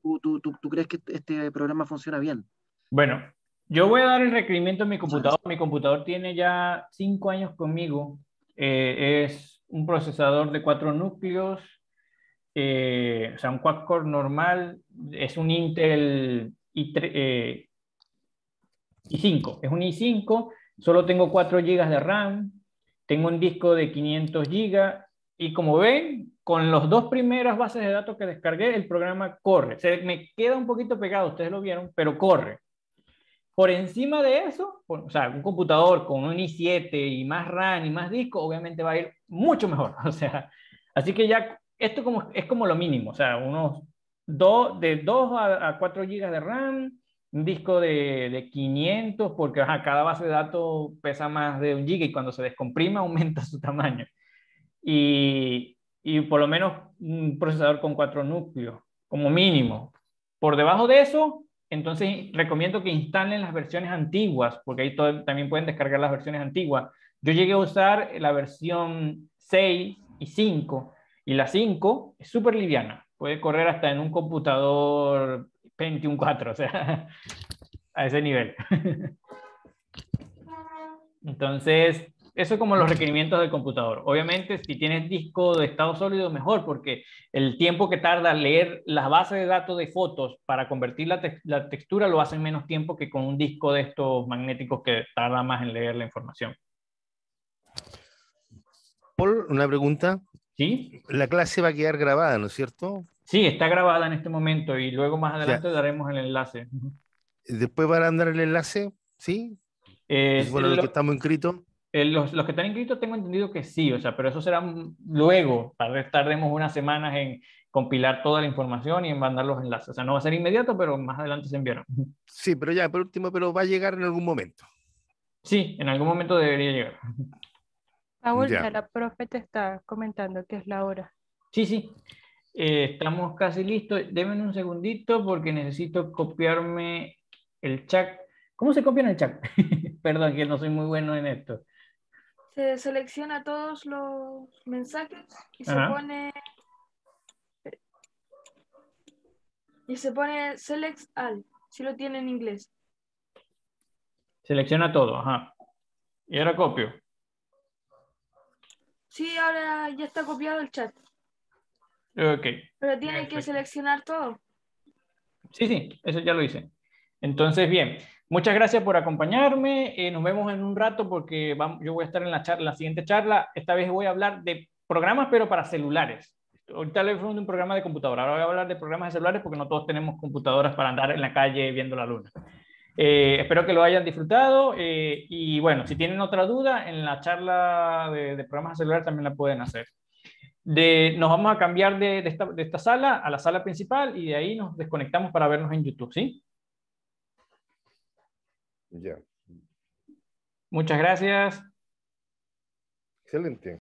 tú crees que este programa funciona bien? Bueno, yo voy a dar el requerimiento a mi Muchas computador. gracias. Mi computador tiene ya 5 años conmigo. Es un procesador de 4 núcleos, o sea, un quad-core normal. Es un Intel i5. Es un i5. Solo tengo 4 GB de RAM. Tengo un disco de 500 GB. Y como ven, con las dos primeras bases de datos que descargué, el programa corre. Se me queda un poquito pegado, ustedes lo vieron, pero corre. Por encima de eso, o sea, un computador con un i7 y más RAM y más disco, obviamente va a ir mucho mejor. O sea, así que ya esto es como lo mínimo, o sea, de 2 a 4 GB de RAM, un disco de 500, porque cada base de datos pesa más de 1 GB y cuando se descomprima aumenta su tamaño. Y por lo menos un procesador con 4 núcleos, como mínimo. Por debajo de eso, entonces recomiendo que instalen las versiones antiguas, porque ahí también pueden descargar las versiones antiguas. Yo llegué a usar la versión 6 y 5, y la 5 es súper liviana, puede correr hasta en un computador Pentium 4, o sea, a ese nivel. Entonces, eso es como los requerimientos del computador. Obviamente, si tienes disco de estado sólido, mejor, porque el tiempo que tarda leer las bases de datos de fotos para convertir la textura lo hace en menos tiempo que con un disco de estos magnéticos que tarda más en leer la información. Paul, una pregunta. ¿Sí? La clase va a quedar grabada, ¿no es cierto? Sí, está grabada en este momento y luego más Ya. adelante daremos el enlace. Después van a dar el enlace, ¿sí? Eh, Bueno, los que estamos inscritos. Los que están inscritos tengo entendido que sí, o sea, pero eso será luego, tal vez tardemos unas semanas en compilar toda la información y en mandar los enlaces. O sea, no va a ser inmediato, pero más adelante se enviarán. Sí, pero ya, por último, pero va a llegar en algún momento. Sí, en algún momento debería llegar. Paul, Ya. ya la profe te está comentando que es la hora. Sí, sí. Estamos casi listos. Denme un segundito porque necesito copiarme el chat. ¿Cómo se copia en el chat? Perdón, que no soy muy bueno en esto. Se selecciona todos los mensajes y Ajá. se pone select all, si lo tiene en inglés. Selecciona todo, ajá. Y ahora copio. Sí, ahora ya está copiado el chat, Ok. pero tiene que Perfecto. seleccionar todo. Sí, sí, eso ya lo hice. Entonces, bien, muchas gracias por acompañarme. Nos vemos en un rato porque yo voy a estar en la charla, la siguiente charla. Esta vez voy a hablar de programas, pero para celulares. Ahorita le fue de un programa de computadora. Ahora voy a hablar de programas de celulares porque no todos tenemos computadoras para andar en la calle viendo la luna. Espero que lo hayan disfrutado y bueno, si tienen otra duda, en la charla de programas de celular también la pueden hacer. Nos vamos a cambiar de esta sala a la sala principal y de ahí nos desconectamos para vernos en YouTube, ¿sí? Ya. Muchas gracias. Excelente.